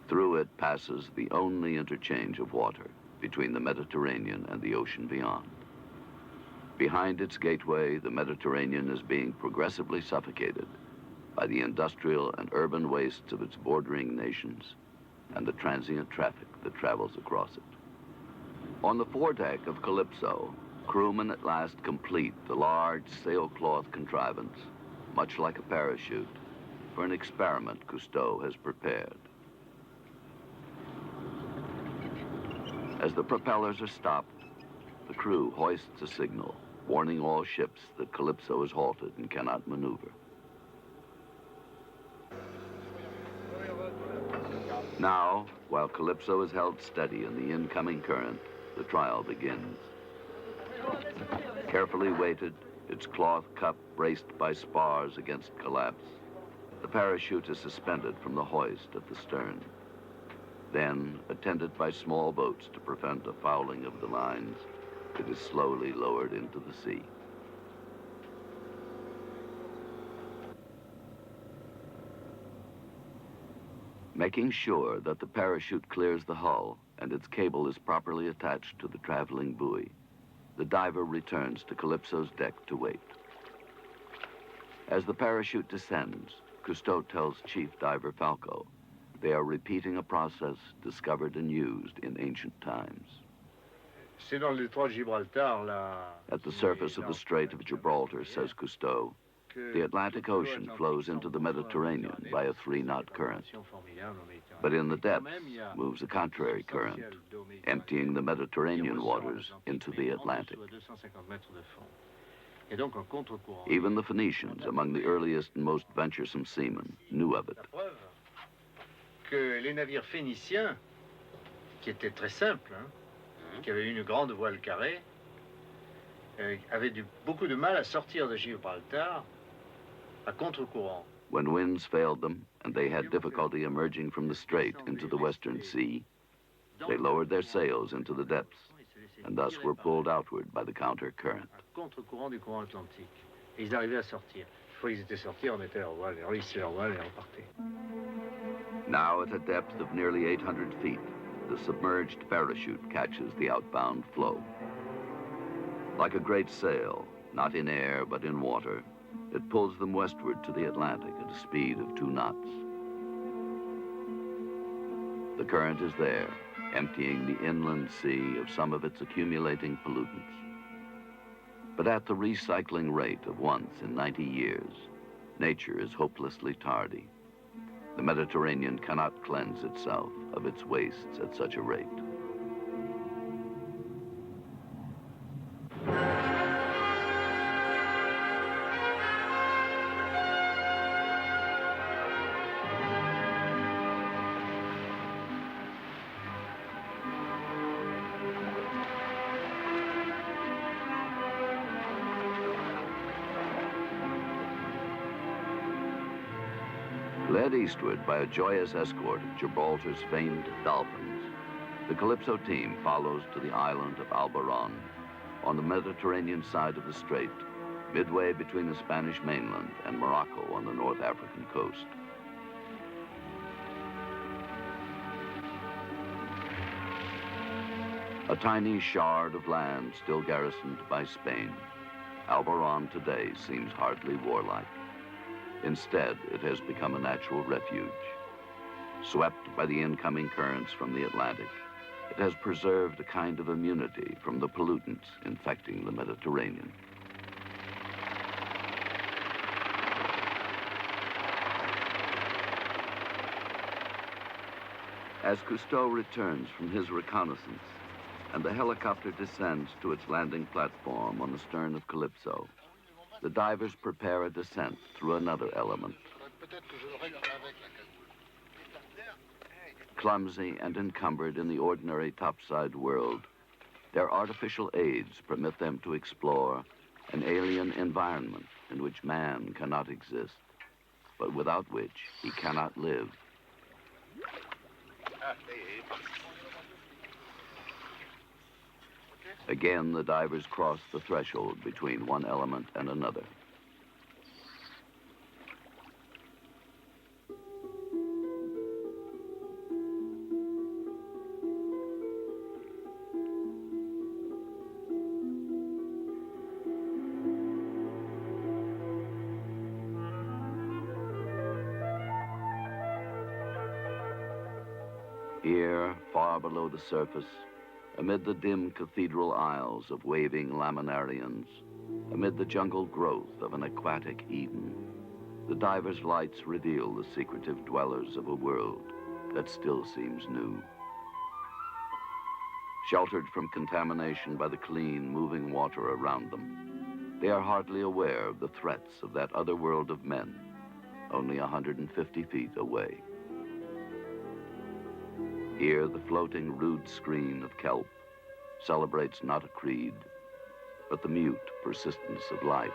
Through it passes the only interchange of water between the Mediterranean and the ocean beyond. Behind its gateway, the Mediterranean is being progressively suffocated by the industrial and urban wastes of its bordering nations and the transient traffic that travels across it. On the foredeck of Calypso, crewmen at last complete the large sailcloth contrivance, much like a parachute, for an experiment Cousteau has prepared. As the propellers are stopped, the crew hoists a signal, warning all ships that Calypso is halted and cannot maneuver. Now, while Calypso is held steady in the incoming current, the trial begins. Carefully weighted, its cloth cup braced by spars against collapse, the parachute is suspended from the hoist at the stern. Then, attended by small boats to prevent a fouling of the lines, it is slowly lowered into the sea. Making sure that the parachute clears the hull and its cable is properly attached to the traveling buoy, the diver returns to Calypso's deck to wait. As the parachute descends, Cousteau tells Chief Diver Falco they are repeating a process discovered and used in ancient times. At the surface of the Strait of Gibraltar, says Cousteau, the Atlantic Ocean flows into the Mediterranean by a 3-knot current. But in the depths moves a contrary current, emptying the Mediterranean waters into the Atlantic. Even the Phoenicians, among the earliest and most venturesome seamen, knew of it. Que les navires phéniciens, qui étaient très simples, qui avaient une grande voile carrée, avaient beaucoup de mal à sortir de Gibraltar à contre-courant. When winds failed them and they had difficulty emerging from the strait into the Western Sea, they lowered their sails into the depths and thus were pulled outward by the counter-current. Contre-courant du courant atlantique. Et ils arrivaient à sortir. Une fois qu'ils étaient sortis, on mettait leur voile, ils relissaient leur voile et repartaient. Now at a depth of nearly 800 feet, the submerged parachute catches the outbound flow. Like a great sail, not in air but in water, it pulls them westward to the Atlantic at a speed of 2 knots. The current is there, emptying the inland sea of some of its accumulating pollutants. But at the recycling rate of once in 90 years, nature is hopelessly tardy. The Mediterranean cannot cleanse itself of its wastes at such a rate. Led eastward by a joyous escort of Gibraltar's famed dolphins, the Calypso team follows to the island of Alboran on the Mediterranean side of the strait, midway between the Spanish mainland and Morocco on the North African coast. A tiny shard of land still garrisoned by Spain, Alboran today seems hardly warlike. Instead, it has become a natural refuge. Swept by the incoming currents from the Atlantic, it has preserved a kind of immunity from the pollutants infecting the Mediterranean. As Cousteau returns from his reconnaissance and the helicopter descends to its landing platform on the stern of Calypso, the divers prepare a descent through another element. Clumsy and encumbered in the ordinary topside world, their artificial aids permit them to explore an alien environment in which man cannot exist, but without which he cannot live. Again, the divers cross the threshold between one element and another. Here, far below the surface, amid the dim cathedral aisles of waving laminarians, amid the jungle growth of an aquatic Eden, the divers' lights reveal the secretive dwellers of a world that still seems new. Sheltered from contamination by the clean, moving water around them, they are hardly aware of the threats of that other world of men, only 150 feet away. Here, the floating rude screen of kelp celebrates not a creed, but the mute persistence of life.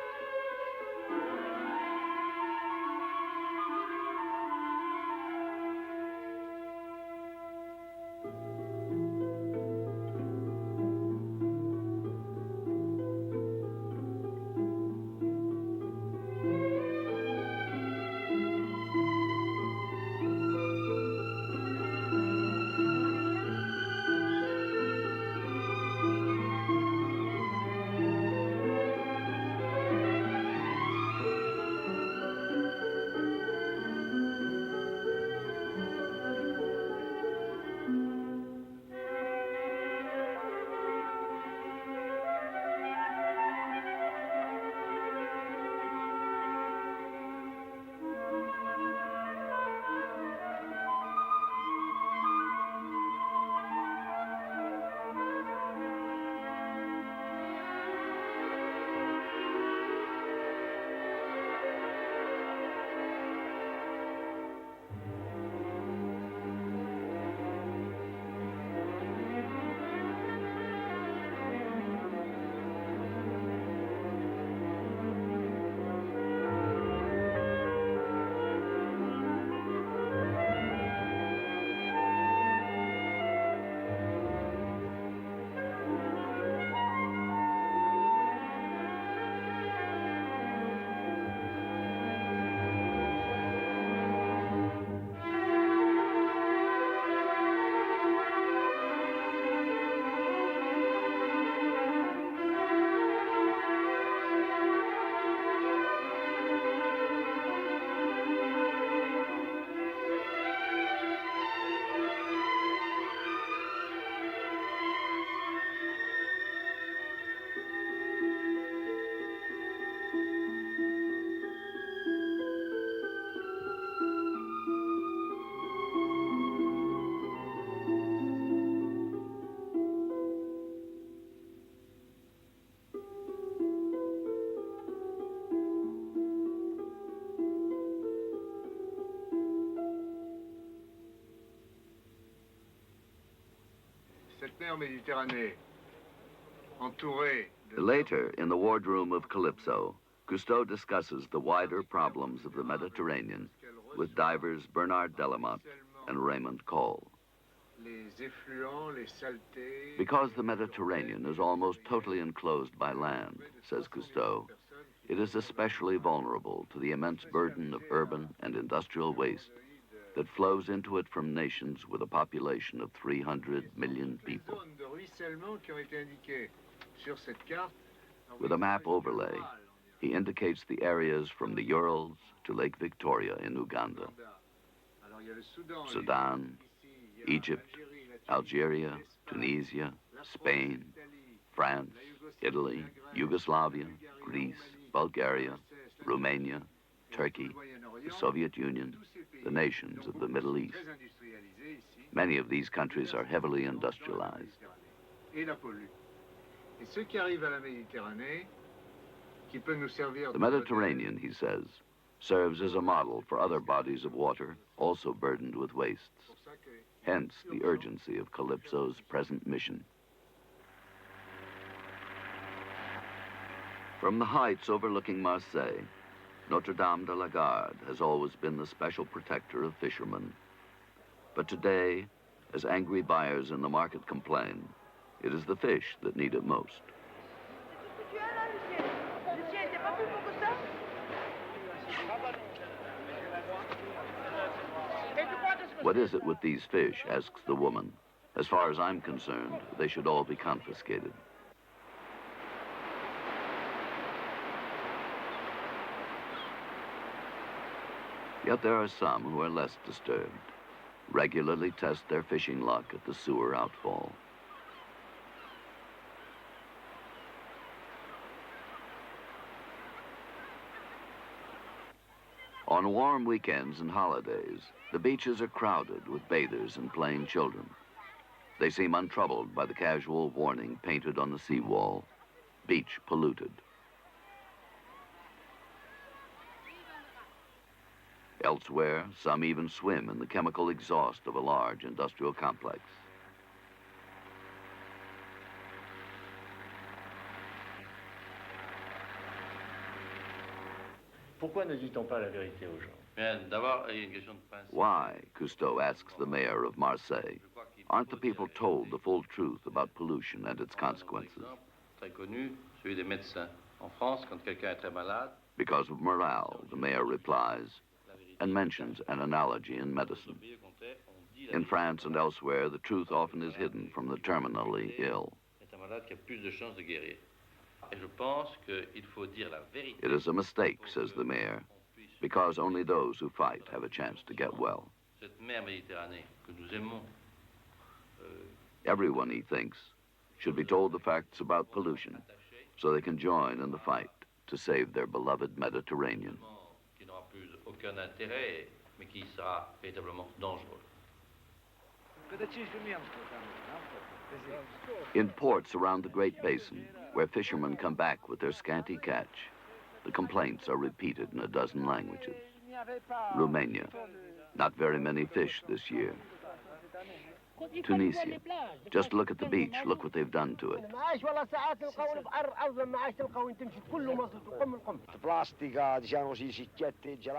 mer Méditerranée, entourée de... Later, in the wardroom of Calypso, Cousteau discusses the wider problems of the Mediterranean with divers Bernard Delamont and Raymond Cole. Because the Mediterranean is almost totally enclosed by land, says Cousteau, it is especially vulnerable to the immense burden of urban and industrial waste that flows into it from nations with a population of 300 million people. With a map overlay, he indicates the areas from the Urals to Lake Victoria in Uganda, Sudan, Egypt, Algeria, Tunisia, Spain, France, Italy, Yugoslavia, Greece, Bulgaria, Romania, Turkey, the Soviet Union, the nations of the Middle East. Many of these countries are heavily industrialized. The Mediterranean, he says, serves as a model for other bodies of water also burdened with wastes. Hence the urgency of Calypso's present mission. From the heights overlooking Marseille, Notre-Dame de la Garde has always been the special protector of fishermen. But today, as angry buyers in the market complain, it is the fish that need it most. What is it with these fish, asks the woman. As far as I'm concerned, they should all be confiscated. Yet there are some who are less disturbed, regularly test their fishing luck at the sewer outfall. On warm weekends and holidays, the beaches are crowded with bathers and playing children. They seem untroubled by the casual warning painted on the seawall, beach polluted. Elsewhere, some even swim in the chemical exhaust of a large industrial complex. Pourquoi ne dit-on pas la vérité aux gens? Why, Cousteau asks the mayor of Marseille, aren't the people told the full truth about pollution and its consequences? Because of morale, the mayor replies, and mentions an analogy in medicine. In France and elsewhere, the truth often is hidden from the terminally ill. It is a mistake, says the mayor, because only those who fight have a chance to get well. Everyone, he thinks, should be told the facts about pollution so they can join in the fight to save their beloved Mediterranean. In ports around the Great Basin, where fishermen come back with their scanty catch, the complaints are repeated in a dozen languages. Romania, not very many fish this year. Tunisia, just look at the beach, look what they've done to it.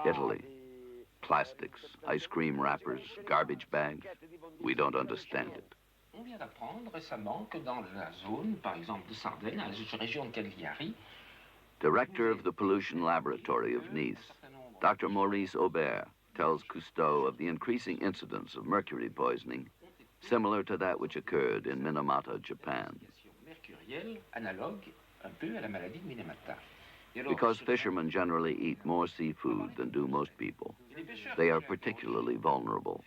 Italy, plastics, ice cream wrappers, garbage bags, we don't understand it. On vient d'apprendre récemment que dans la zone, par exemple de Sardaigne, dans la région de Cagliari, Director of the Pollution Laboratory of Nice, Dr. Maurice Aubert tells Cousteau of the increasing incidence of mercury poisoning, similar to that which occurred in Minamata, Japan. Because fishermen generally eat more seafood than do most people, they are particularly vulnerable.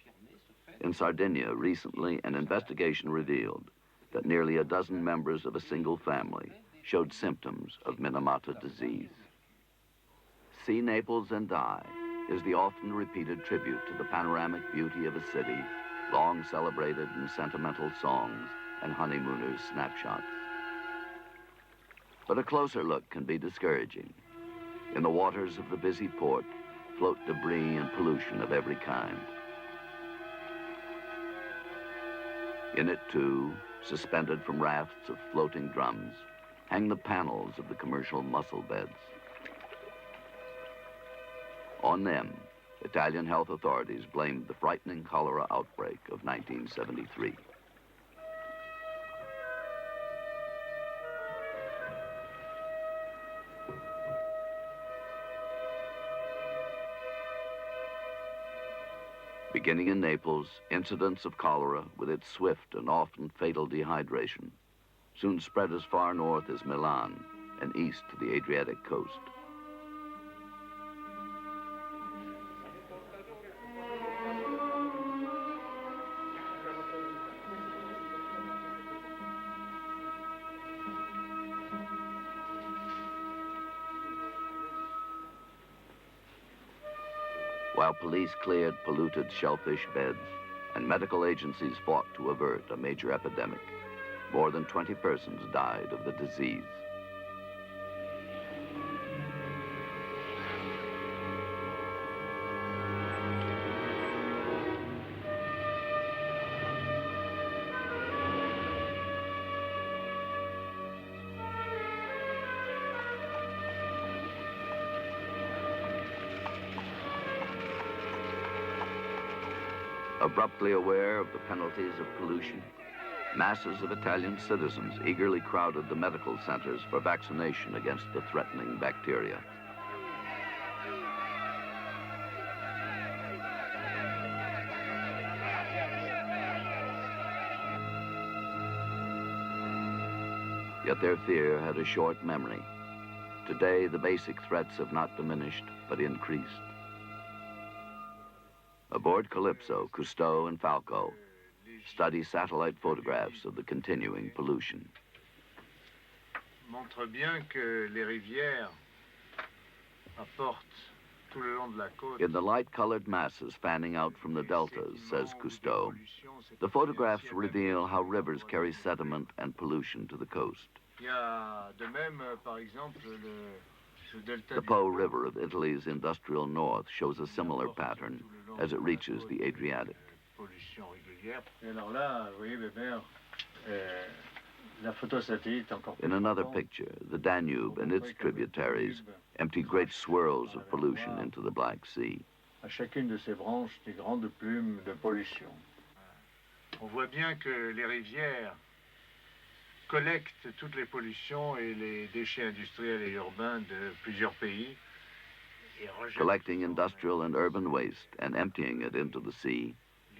In Sardinia, recently, an investigation revealed that nearly a dozen members of a single family showed symptoms of Minamata disease. See Naples and Die is the often repeated tribute to the panoramic beauty of a city, long celebrated in sentimental songs and honeymooners' snapshots. But a closer look can be discouraging. In the waters of the busy port float debris and pollution of every kind. In it, too, Suspended from rafts of floating drums, hang the panels of the commercial mussel beds. On them, Italian health authorities blamed the frightening cholera outbreak of 1973. Beginning in Naples, incidents of cholera, with its swift and often fatal dehydration, soon spread as far north as Milan and east to the Adriatic coast. While police cleared polluted shellfish beds and medical agencies fought to avert a major epidemic, more than 20 persons died of the disease. Abruptly aware of the penalties of pollution, masses of Italian citizens eagerly crowded the medical centers for vaccination against the threatening bacteria. Yet their fear had a short memory. Today, the basic threats have not diminished, but increased. Aboard Calypso, Cousteau and Falco study satellite photographs of the continuing pollution. Montre bien que les rivières apportent tout le long de la côte. In the light-colored masses fanning out from the deltas, says Cousteau, the photographs reveal how rivers carry sediment and pollution to the coast. Il y a de même, par exemple, The Po River of Italy's industrial north shows a similar pattern as it reaches the Adriatic. In another picture, the Danube and its tributaries empty great swirls of pollution into the Black Sea. À chacune de ces branches, des grandes plumes de pollution. On voit bien que les rivières collectent toutes les pollutions et les déchets industriels et urbains de plusieurs pays. Collecting industrial and urban waste and emptying it into the sea,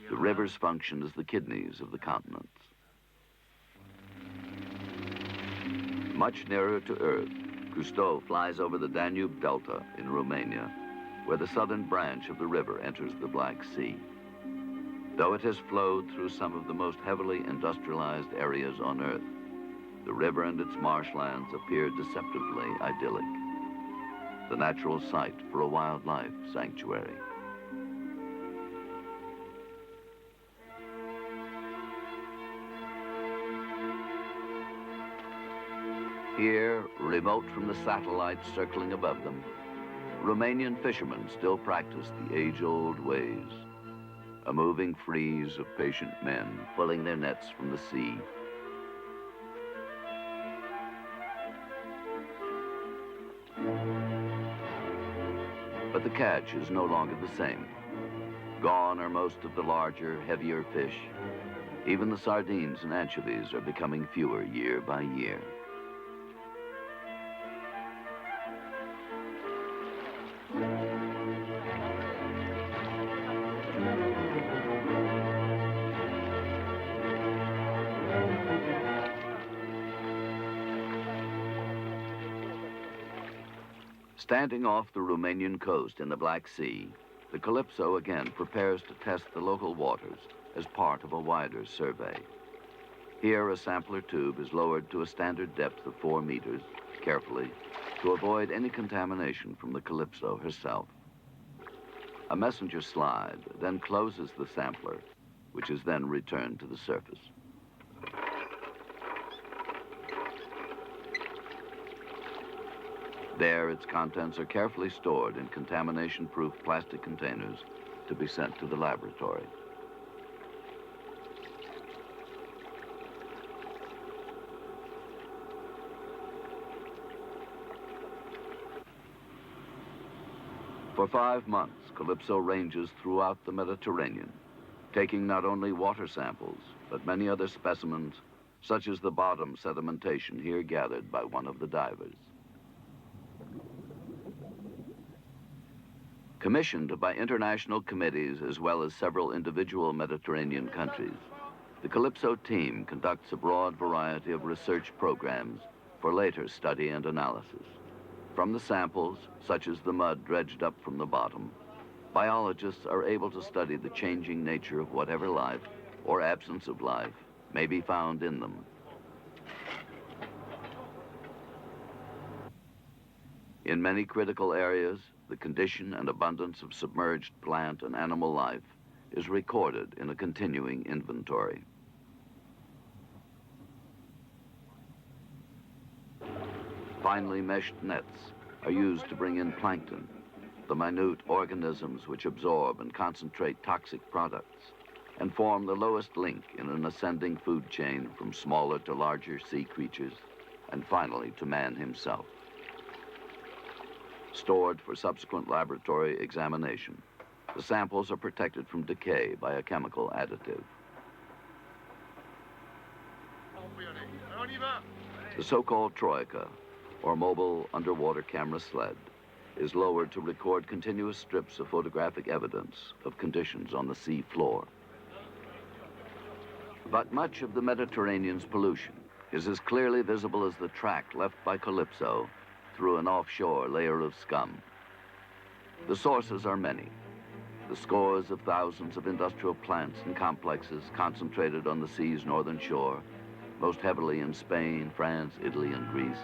the rivers function as the kidneys of the continents. Much nearer to Earth, Cousteau flies over the Danube Delta in Romania, where the southern branch of the river enters the Black Sea. Though it has flowed through some of the most heavily industrialized areas on Earth, the river and its marshlands appear deceptively idyllic, the natural site for a wildlife sanctuary. Here, remote from the satellites circling above them, Romanian fishermen still practice the age-old ways, a moving frieze of patient men pulling their nets from the sea. But the catch is no longer the same. Gone are most of the larger, heavier fish. Even the sardines and anchovies are becoming fewer year by year. Standing off the Romanian coast in the Black Sea, the Calypso again prepares to test the local waters as part of a wider survey. Here, a sampler tube is lowered to a standard depth of 4 meters, carefully, to avoid any contamination from the Calypso herself. A messenger slide then closes the sampler, which is then returned to the surface. There, its contents are carefully stored in contamination-proof plastic containers to be sent to the laboratory. For 5 months, Calypso ranges throughout the Mediterranean, taking not only water samples, but many other specimens, such as the bottom sedimentation here gathered by one of the divers. Commissioned by international committees as well as several individual Mediterranean countries, the Calypso team conducts a broad variety of research programs for later study and analysis. From the samples, such as the mud dredged up from the bottom, biologists are able to study the changing nature of whatever life, or absence of life, may be found in them. In many critical areas, the condition and abundance of submerged plant and animal life is recorded in a continuing inventory. Finely meshed nets are used to bring in plankton, the minute organisms which absorb and concentrate toxic products and form the lowest link in an ascending food chain from smaller to larger sea creatures and finally to man himself. Stored for subsequent laboratory examination, the samples are protected from decay by a chemical additive. The so-called troika, or mobile underwater camera sled, is lowered to record continuous strips of photographic evidence of conditions on the sea floor. But much of the Mediterranean's pollution is as clearly visible as the track left by Calypso through an offshore layer of scum. The sources are many. The scores of thousands of industrial plants and complexes concentrated on the sea's northern shore, most heavily in Spain, France, Italy, and Greece.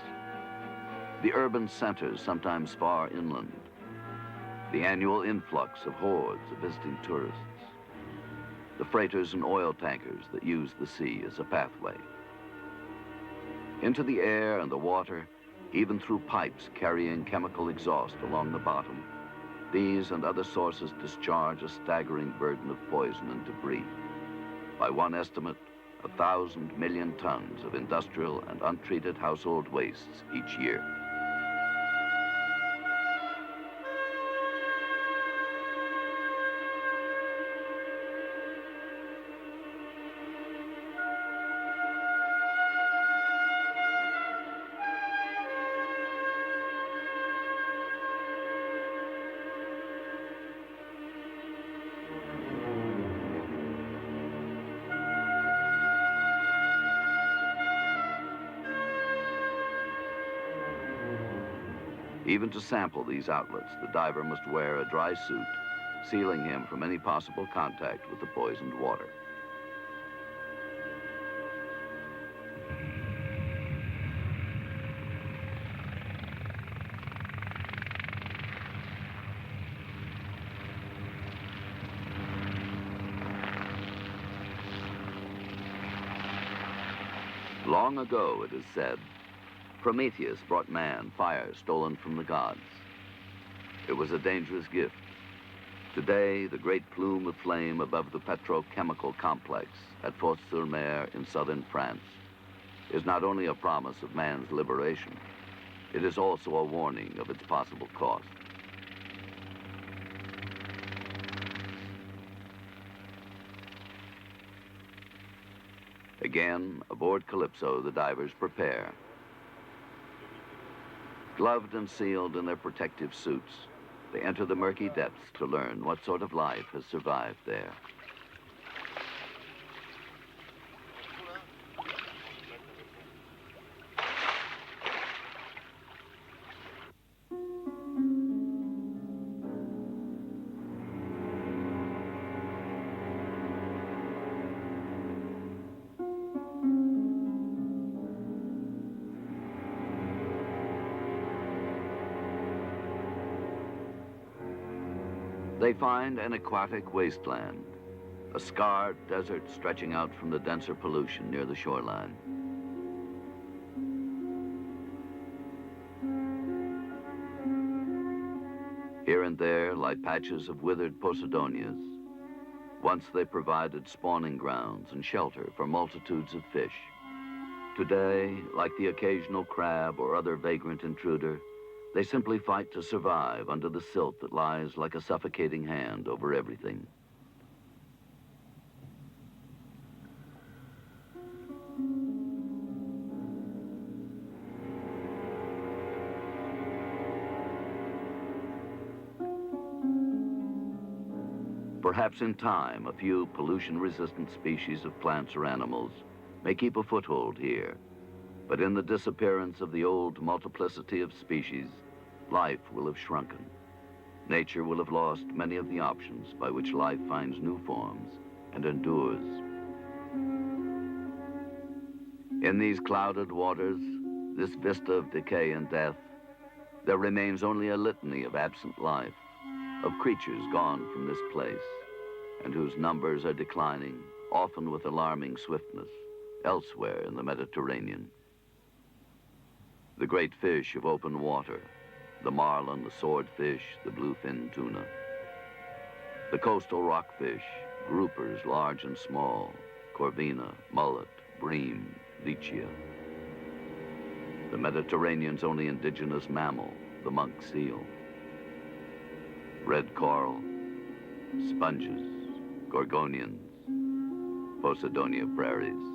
The urban centers, sometimes far inland. The annual influx of hordes of visiting tourists. The freighters and oil tankers that use the sea as a pathway. Into the air and the water, even through pipes carrying chemical exhaust along the bottom, these and other sources discharge a staggering burden of poison and debris. By one estimate, 1,000 million tons of industrial and untreated household wastes each year. Even to sample these outlets, the diver must wear a dry suit, sealing him from any possible contact with the poisoned water. Long ago, it is said, Prometheus brought man fire stolen from the gods. It was a dangerous gift. Today, the great plume of flame above the petrochemical complex at Fos-sur-Mer in southern France is not only a promise of man's liberation, it is also a warning of its possible cost. Again, aboard Calypso, the divers prepare. Gloved and sealed in their protective suits, they enter the murky depths to learn what sort of life has survived there. They find an aquatic wasteland, a scarred desert stretching out from the denser pollution near the shoreline. Here and there lie patches of withered posidonias. Once they provided spawning grounds and shelter for multitudes of fish. Today, like the occasional crab or other vagrant intruder, They simply fight to survive under the silt that lies like a suffocating hand over everything. Perhaps in time, a few pollution-resistant species of plants or animals may keep a foothold here. But in the disappearance of the old multiplicity of species, life will have shrunken. Nature will have lost many of the options by which life finds new forms and endures. In these clouded waters, this vista of decay and death, there remains only a litany of absent life, of creatures gone from this place, and whose numbers are declining, often with alarming swiftness, elsewhere in the Mediterranean. The great fish of open water, the marlin, the swordfish, the bluefin tuna. The coastal rockfish, groupers large and small, corvina, mullet, bream, lichia. The Mediterranean's only indigenous mammal, the monk seal. Red coral, sponges, gorgonians, Posidonia prairies.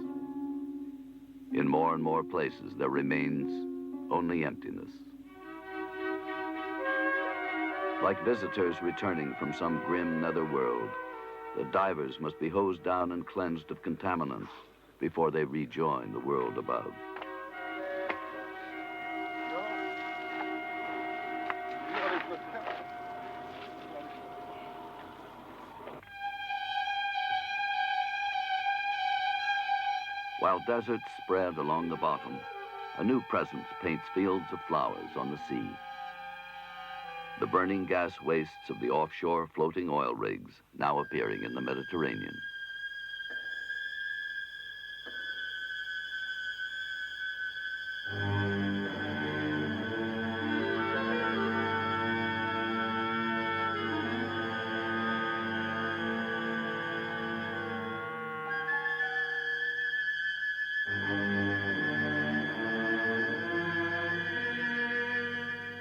In more and more places, there remains only emptiness. Like visitors returning from some grim netherworld, the divers must be hosed down and cleansed of contaminants before they rejoin the world above. While deserts spread along the bottom, a new presence paints fields of flowers on the sea. The burning gas wastes of the offshore floating oil rigs now appearing in the Mediterranean.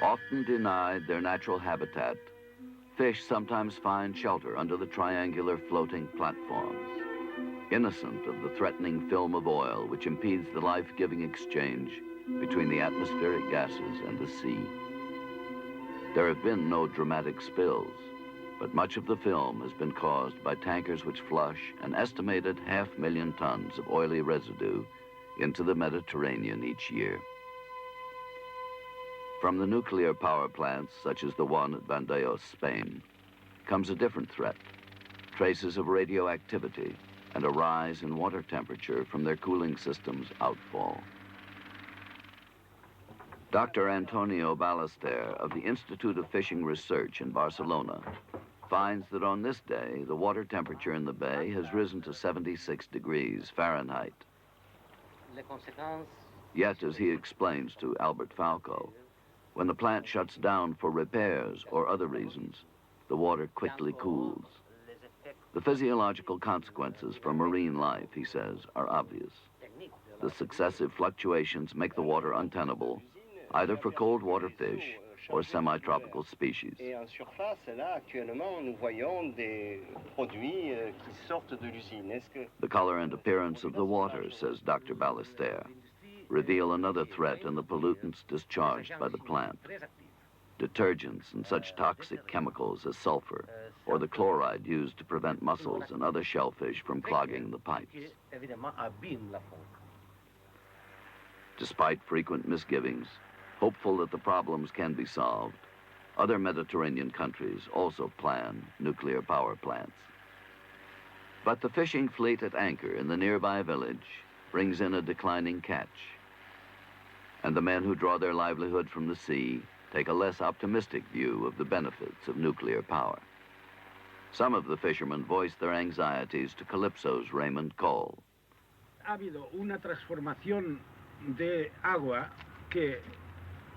Often denied their natural habitat, fish sometimes find shelter under the triangular floating platforms, innocent of the threatening film of oil which impedes the life-giving exchange between the atmospheric gases and the sea. There have been no dramatic spills, but much of the film has been caused by tankers which flush an estimated 500,000 tons of oily residue into the Mediterranean each year. From the nuclear power plants, such as the one at Vandellós, Spain, comes a different threat, traces of radioactivity and a rise in water temperature from their cooling system's outfall. Dr. Antonio Ballester of the Institute of Fishing Research in Barcelona finds that on this day, the water temperature in the bay has risen to 76 degrees Fahrenheit. Yet, as he explains to Albert Falco, when the plant shuts down for repairs or other reasons, the water quickly cools. The physiological consequences for marine life, he says, are obvious. The successive fluctuations make the water untenable, either for cold water fish or semi-tropical species. The color and appearance of the water, says Dr. Ballester, reveal another threat in the pollutants discharged by the plant. Detergents and such toxic chemicals as sulfur, or the chloride used to prevent mussels and other shellfish from clogging the pipes. Despite frequent misgivings, hopeful that the problems can be solved, other Mediterranean countries also plan nuclear power plants. But the fishing fleet at anchor in the nearby village brings in a declining catch. And the men who draw their livelihood from the sea take a less optimistic view of the benefits of nuclear power. Some of the fishermen voice their anxieties to Calypso's Raymond Cole. Ha habido una transformación de agua que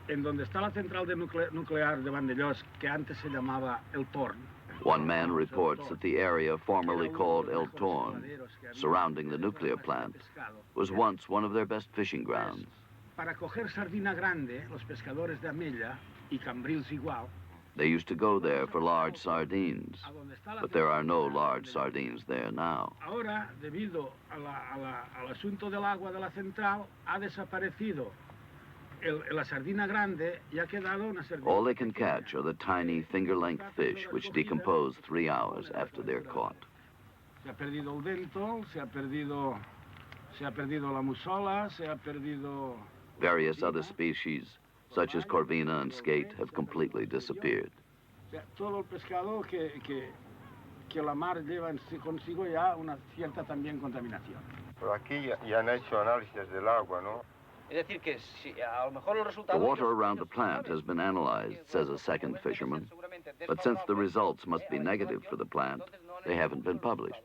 en donde está la central nuclear de Vandellós, que antes se llamaba El Torn. One man reports that the area formerly called El Torn, surrounding the nuclear plant, was once one of their best fishing grounds. Para coger sardina grande, los pescadores de Amella y cambrils igual. They used to go there for large sardines, but there are no large sardines there now. Ahora, debido al asunto del agua de la central, ha desaparecido la sardina grande y ha quedado una sardina. All they can catch are the tiny finger-length fish which decompose 3 hours after they're caught. Se ha perdido el dentol, se ha perdido la musola, se ha perdido... Various other species, such as corvina and skate, have completely disappeared. Todo el pescado que la mar lleva consigo ya una cierta también contaminación. Pero aquí ya han hecho análisis del agua, ¿no? The water around the plant has been analyzed, says a second fisherman, but since the results must be negative for the plant, they haven't been published.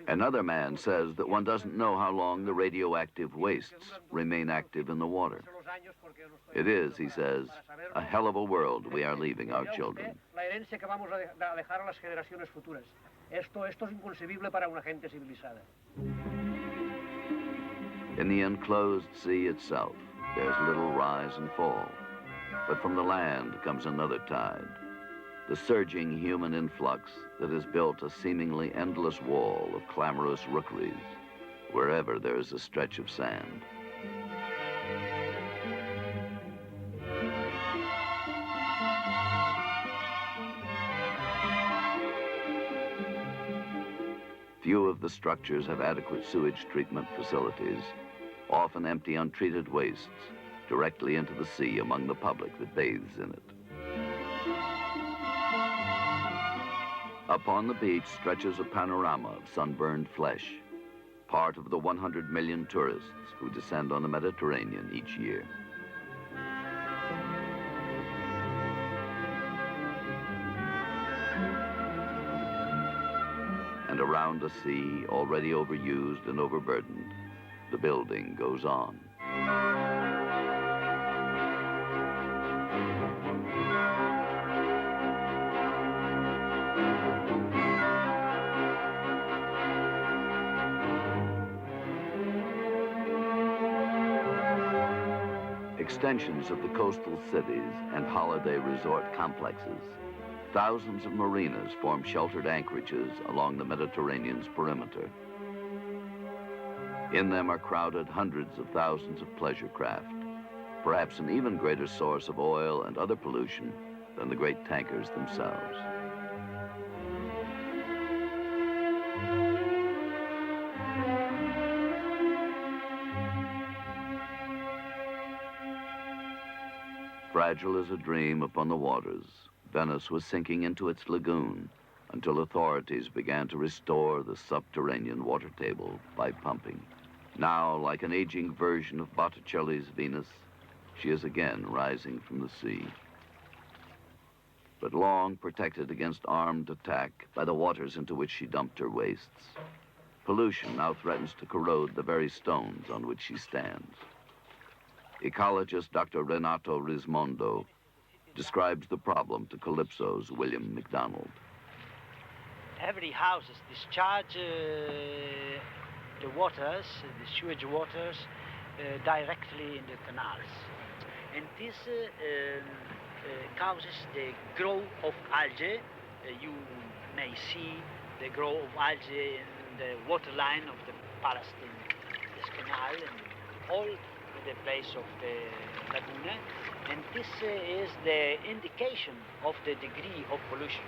Another man says that one doesn't know how long the radioactive wastes remain active in the water. It is, he says, a hell of a world we are leaving our children. In the enclosed sea itself, there's little rise and fall. But from the land comes another tide, the surging human influx that has built a seemingly endless wall of clamorous rookeries wherever there is a stretch of sand. Few of the structures have adequate sewage treatment facilities, often empty untreated wastes directly into the sea among the public that bathes in it. Upon the beach stretches a panorama of sunburned flesh, part of the 100 million tourists who descend on the Mediterranean each year. And around a sea already overused and overburdened, the building goes on. Extensions of the coastal cities and holiday resort complexes. Thousands of marinas form sheltered anchorages along the Mediterranean's perimeter. In them are crowded hundreds of thousands of pleasure craft, perhaps an even greater source of oil and other pollution than the great tankers themselves. Fragile as a dream upon the waters, Venice was sinking into its lagoon until authorities began to restore the subterranean water table by pumping. Now, like an aging version of Botticelli's Venus, she is again rising from the sea. But long protected against armed attack by the waters into which she dumped her wastes, pollution now threatens to corrode the very stones on which she stands. Ecologist Dr. Renato Rismondo describes the problem to Calypso's William MacDonald. Every house discharge the waters, the sewage waters, directly in the canals. And this causes the growth of algae. You may see the growth of algae in the waterline of the Palestine canal and all the place of the laguna. And this is the indication of the degree of pollution.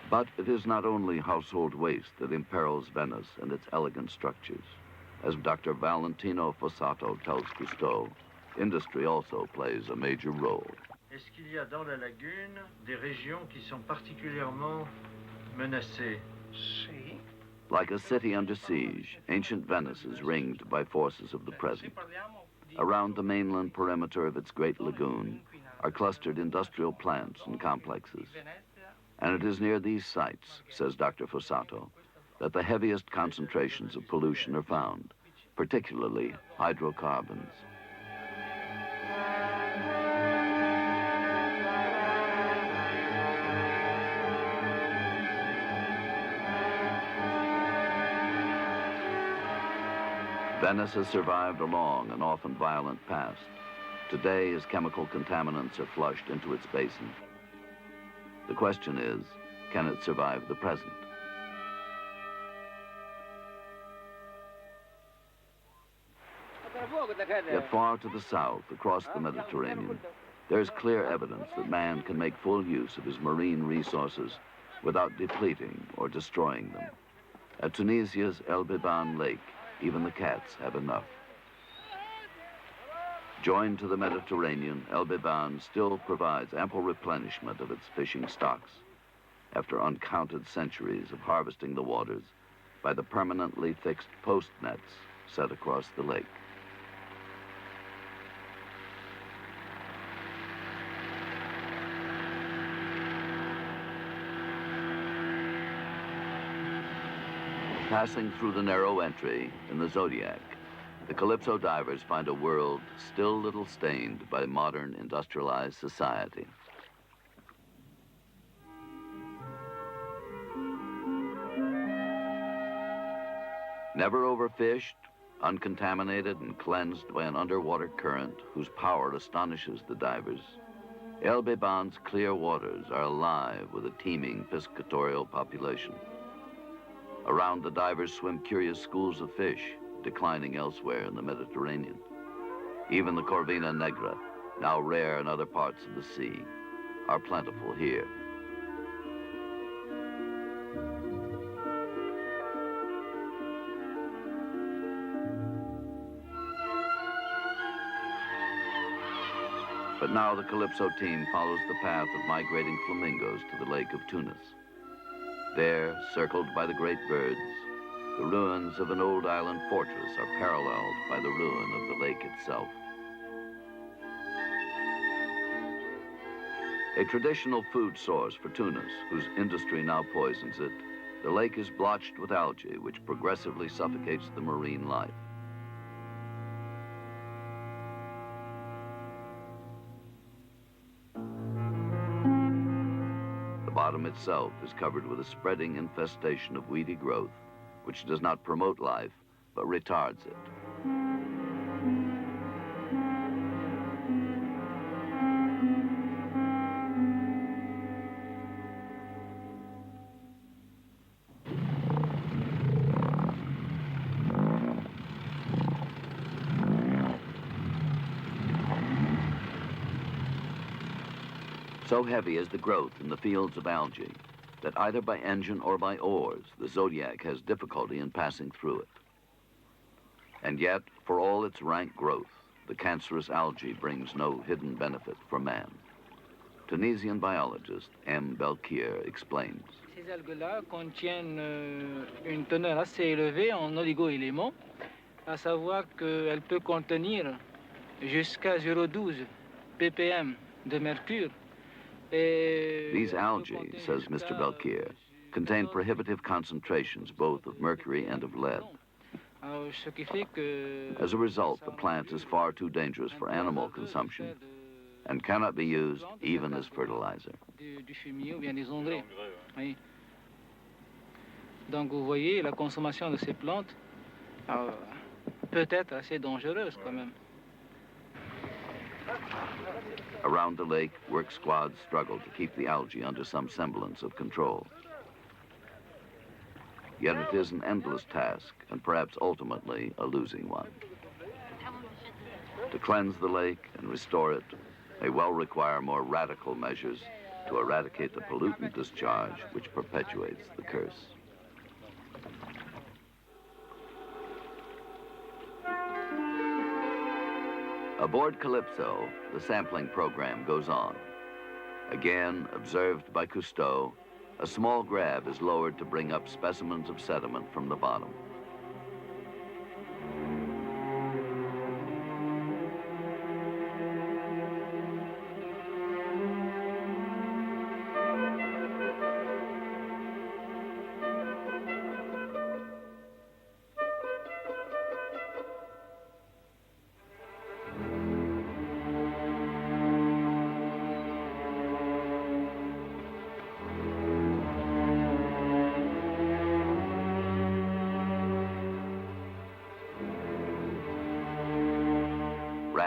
But it is not only household waste that imperils Venice and its elegant structures. As Dr. Valentino Fossato tells Cousteau, industry also plays a major role. Est-ce qu'il y a dans la lagune des régions qui sont particulièrement menacées? Si. Like a city under siege, ancient Venice is ringed by forces of the present. Around the mainland perimeter of its great lagoon are clustered industrial plants and complexes. And it is near these sites, says Dr. Fossato, that the heaviest concentrations of pollution are found, particularly hydrocarbons. Venice has survived a long and often violent past, today as chemical contaminants are flushed into its basin. The question is, can it survive the present? Yet far to the south, across the Mediterranean, there's clear evidence that man can make full use of his marine resources without depleting or destroying them. At Tunisia's El Biban Lake, even the cats have enough. Joined to the Mediterranean, El Biban still provides ample replenishment of its fishing stocks after uncounted centuries of harvesting the waters by the permanently fixed post nets set across the lake. Passing through the narrow entry in the Zodiac, the Calypso divers find a world still little stained by modern industrialized society. Never overfished, uncontaminated and cleansed by an underwater current whose power astonishes the divers, El Biban's clear waters are alive with a teeming piscatorial population. Around the divers swim curious schools of fish, declining elsewhere in the Mediterranean. Even the Corvina negra, now rare in other parts of the sea, are plentiful here. But now the Calypso team follows the path of migrating flamingos to the Lake of Tunis. There, circled by the great birds, the ruins of an old island fortress are paralleled by the ruin of the lake itself. A traditional food source for Tunis, whose industry now poisons it, the lake is blotched with algae, which progressively suffocates the marine life. The bottom itself is covered with a spreading infestation of weedy growth, which does not promote life, but retards it. So heavy is the growth in the fields of algae that either by engine or by oars, the Zodiac has difficulty in passing through it. And yet, for all its rank growth, the cancerous algae brings no hidden benefit for man. Tunisian biologist M. Belkir explains. Ces algues-là contiennent une teneur assez élevée en oligo-éléments, à savoir qu'elle peut contenir jusqu'à 0,12 ppm de mercure. These algae, says Mr. Belkir, contain prohibitive concentrations both of mercury and of lead. As a result, the plant is far too dangerous for animal consumption and cannot be used even as fertilizer. Donc vous voyez, la consommation de ces plantes peut être assez dangereuse quand même. Around the lake, work squads struggle to keep the algae under some semblance of control. Yet it is an endless task, and perhaps ultimately a losing one. To cleanse the lake and restore it may well require more radical measures to eradicate the pollutant discharge which perpetuates the curse. Aboard Calypso, the sampling program goes on. Again, observed by Cousteau, a small grab is lowered to bring up specimens of sediment from the bottom.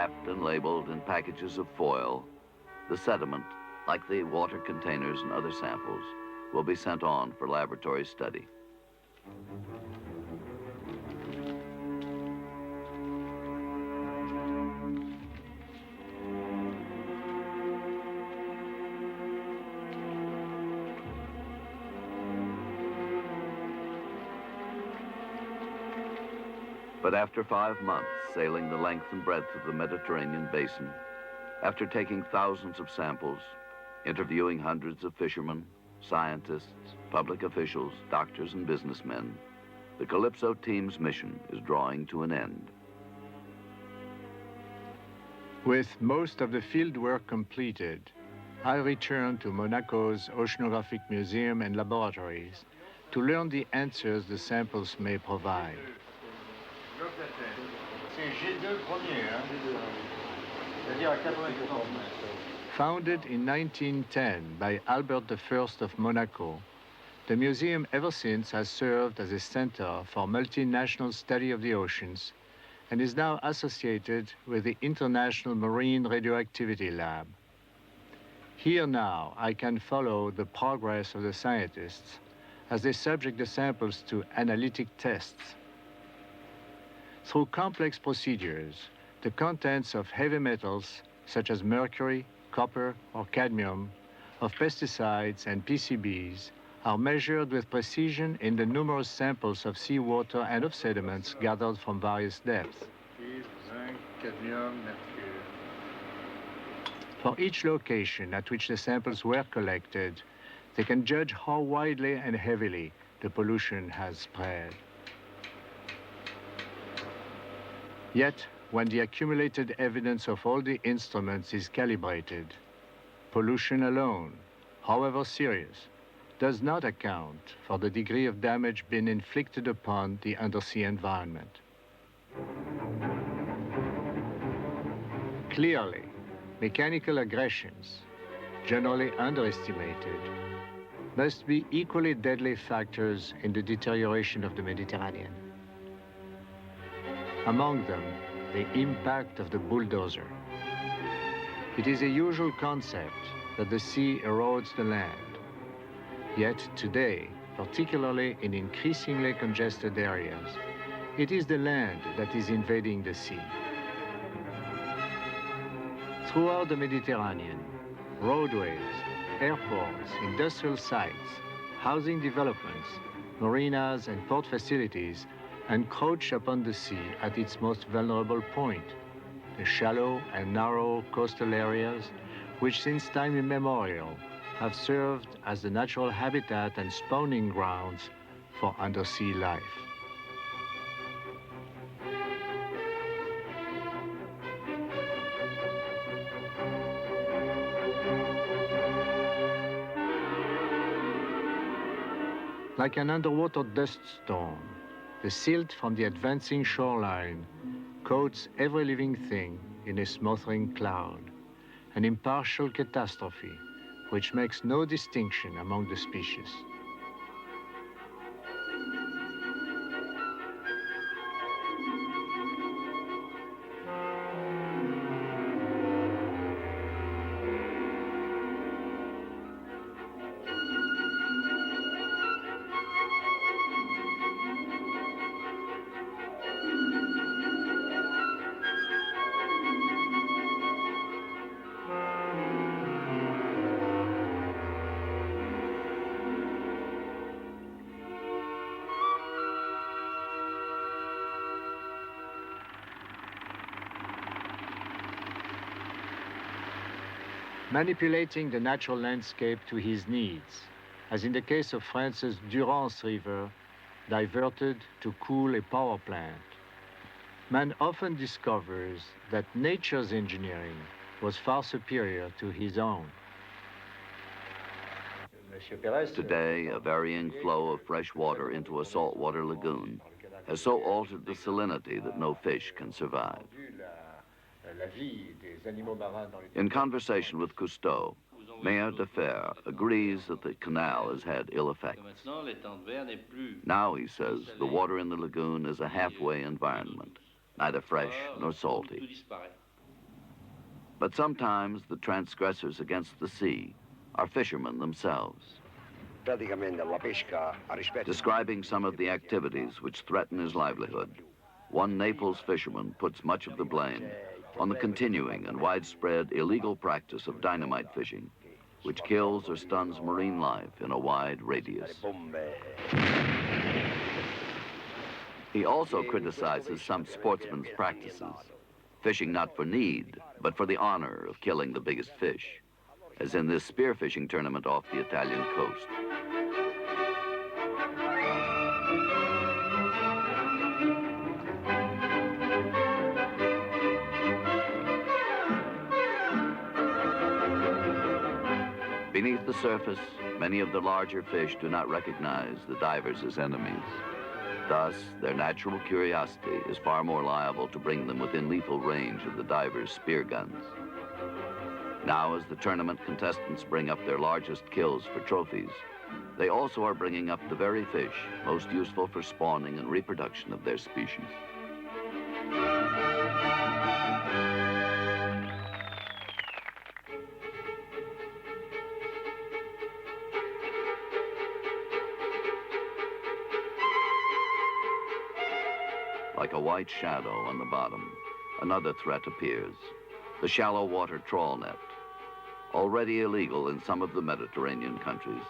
wrapped and labeled in packages of foil, the sediment, like the water containers and other samples, will be sent on for laboratory study. But after 5 months sailing the length and breadth of the Mediterranean basin, after taking thousands of samples, interviewing hundreds of fishermen, scientists, public officials, doctors, and businessmen, the Calypso team's mission is drawing to an end. With most of the field work completed, I return to Monaco's Oceanographic Museum and laboratories to learn the answers the samples may provide. Founded in 1910 by Albert I of Monaco, the museum ever since has served as a center for multinational study of the oceans and is now associated with the International Marine Radioactivity Lab. Here now, I can follow the progress of the scientists as they subject the samples to analytic tests. Through complex procedures, the contents of heavy metals, such as mercury, copper, or cadmium, of pesticides and PCBs, are measured with precision in the numerous samples of seawater and of sediments gathered from various depths. For each location at which the samples were collected, they can judge how widely and heavily the pollution has spread. Yet, when the accumulated evidence of all the instruments is calibrated, pollution alone, however serious, does not account for the degree of damage being inflicted upon the undersea environment. Clearly, mechanical aggressions, generally underestimated, must be equally deadly factors in the deterioration of the Mediterranean. Among them, the impact of the bulldozer. It is a usual concept that the sea erodes the land. Yet today, particularly in increasingly congested areas, it is the land that is invading the sea. Throughout the Mediterranean, roadways, airports, industrial sites, housing developments, marinas and port facilities encroach upon the sea at its most vulnerable point, the shallow and narrow coastal areas which since time immemorial have served as the natural habitat and spawning grounds for undersea life. Like an underwater dust storm, the silt from the advancing shoreline coats every living thing in a smothering cloud, an impartial catastrophe which makes no distinction among the species. Manipulating the natural landscape to his needs, as in the case of France's Durance River, diverted to cool a power plant, man often discovers that nature's engineering was far superior to his own. Today, a varying flow of fresh water into a saltwater lagoon has so altered the salinity that no fish can survive. In conversation with Cousteau, Mayor de Fer agrees that the canal has had ill effects. Now, he says, the water in the lagoon is a halfway environment, neither fresh nor salty. But sometimes the transgressors against the sea are fishermen themselves, describing some of the activities which threaten his livelihood. One Naples fisherman puts much of the blame on the continuing and widespread illegal practice of dynamite fishing, which kills or stuns marine life in a wide radius. He also criticizes some sportsmen's practices, fishing not for need, but for the honor of killing the biggest fish, as in this spearfishing tournament off the Italian coast. Beneath the surface, many of the larger fish do not recognize the divers as enemies. Thus, their natural curiosity is far more liable to bring them within lethal range of the divers' spear guns. Now, as the tournament contestants bring up their largest kills for trophies, they also are bringing up the very fish most useful for spawning and reproduction of their species. Like a white shadow on the bottom, another threat appears, the shallow water trawl net. Already illegal in some of the Mediterranean countries,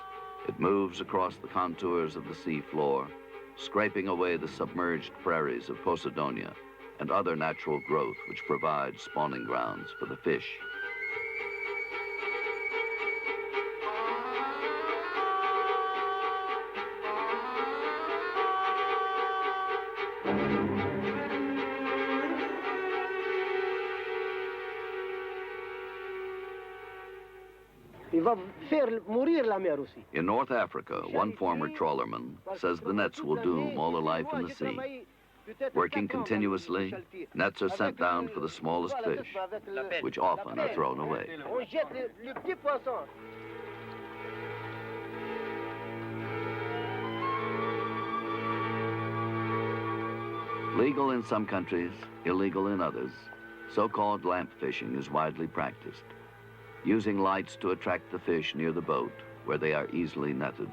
it moves across the contours of the sea floor, scraping away the submerged prairies of Posidonia and other natural growth which provide spawning grounds for the fish. In North Africa, one former trawlerman says the nets will doom all the life in the sea. Working continuously, nets are sent down for the smallest fish, which often are thrown away. Legal in some countries, illegal in others, so-called lamp fishing is widely practiced, using lights to attract the fish near the boat, where they are easily netted.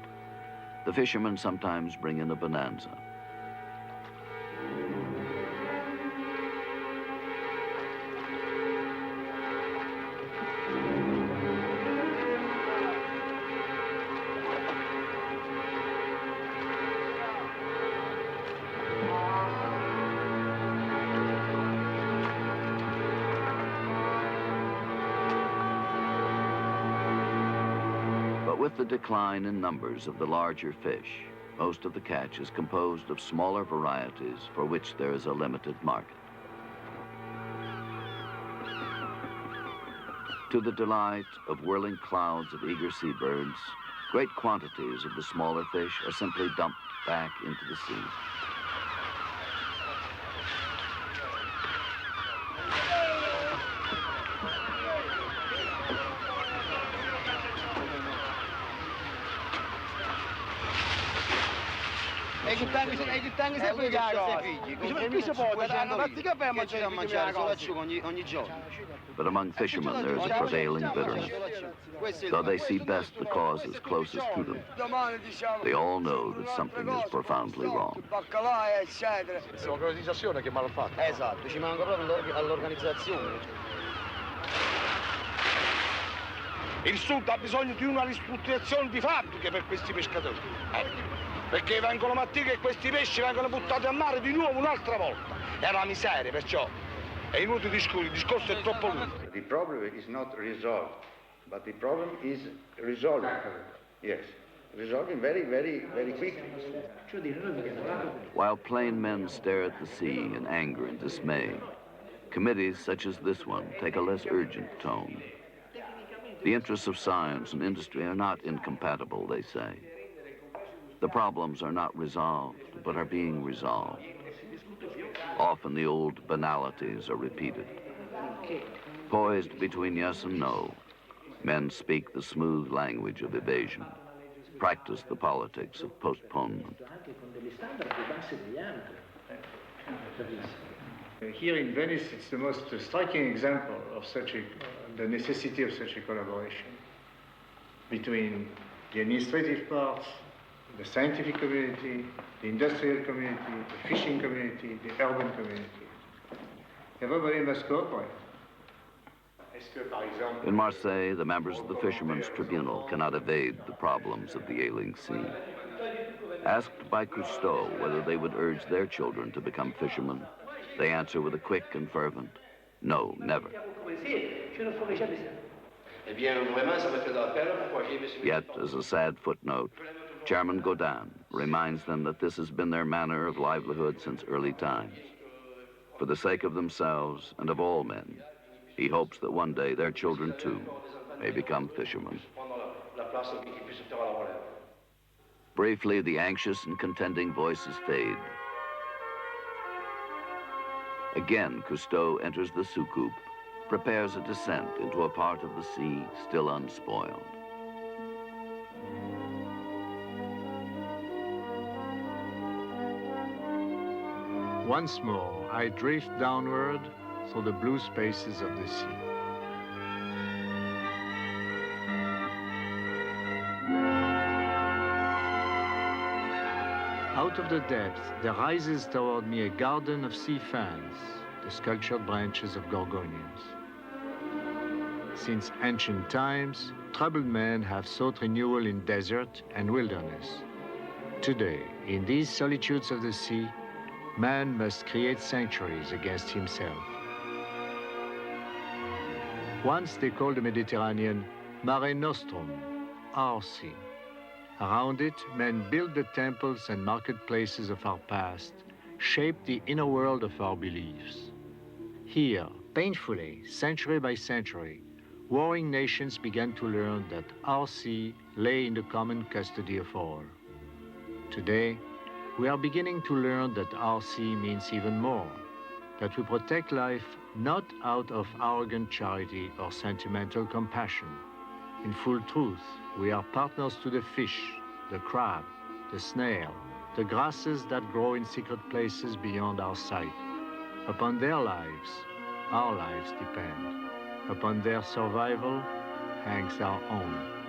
The fishermen sometimes bring in a bonanza. With the decline in numbers of the larger fish, most of the catch is composed of smaller varieties for which there is a limited market. To the delight of whirling clouds of eager seabirds, great quantities of the smaller fish are simply dumped back into the sea. But among fishermen there is a prevailing bitterness. Though they see best the causes closest to them, they all know that something is profoundly wrong. È l'organizzazione che mal fatta. Esatto, ci manca proprio all'organizzazione. Il Sud ha bisogno di una ristrutturazione di fabbriche per questi pescatori. Perché vengono mattini e questi pesci vengono buttati a mare di nuovo un'altra volta. È una miseria, perciò è inutile discutere, il discorso è troppo lungo. The problem is not resolved, but the problem is resolved. Yes, resolving very, very, very quickly. While plain men stare at the sea in anger and dismay, committees such as this one take a less urgent tone. The interests of science and industry are not incompatible, they say. The problems are not resolved, but are being resolved. Often the old banalities are repeated. Poised between yes and no, men speak the smooth language of evasion, practice the politics of postponement. Here in Venice, it's the most striking example of the necessity of such a collaboration between the administrative parts, the scientific community, the industrial community, the fishing community, the urban community. Everybody must cooperate. In Marseille, the members of the Fishermen's Tribunal cannot evade the problems of the ailing sea. Asked by Cousteau whether they would urge their children to become fishermen, they answer with a quick and fervent, no, never. Yet, as a sad footnote, Chairman Gaudin reminds them that this has been their manner of livelihood since early times. For the sake of themselves and of all men, he hopes that one day their children, too, may become fishermen. Briefly, the anxious and contending voices fade. Again, Cousteau enters the soucoupe, prepares a descent into a part of the sea still unspoiled. Once more, I drift downward through the blue spaces of the sea. Out of the depth, there rises toward me a garden of sea fans, the sculptured branches of gorgonians. Since ancient times, troubled men have sought renewal in desert and wilderness. Today, in these solitudes of the sea, man must create sanctuaries against himself. Once they called the Mediterranean Mare Nostrum, our sea. Around it, men built the temples and marketplaces of our past, shaped the inner world of our beliefs. Here, painfully, century by century, warring nations began to learn that our sea lay in the common custody of all. Today, we are beginning to learn that our sea means even more, that we protect life not out of arrogant charity or sentimental compassion. In full truth, we are partners to the fish, the crab, the snail, the grasses that grow in secret places beyond our sight. Upon their lives, our lives depend. Upon their survival hangs our own.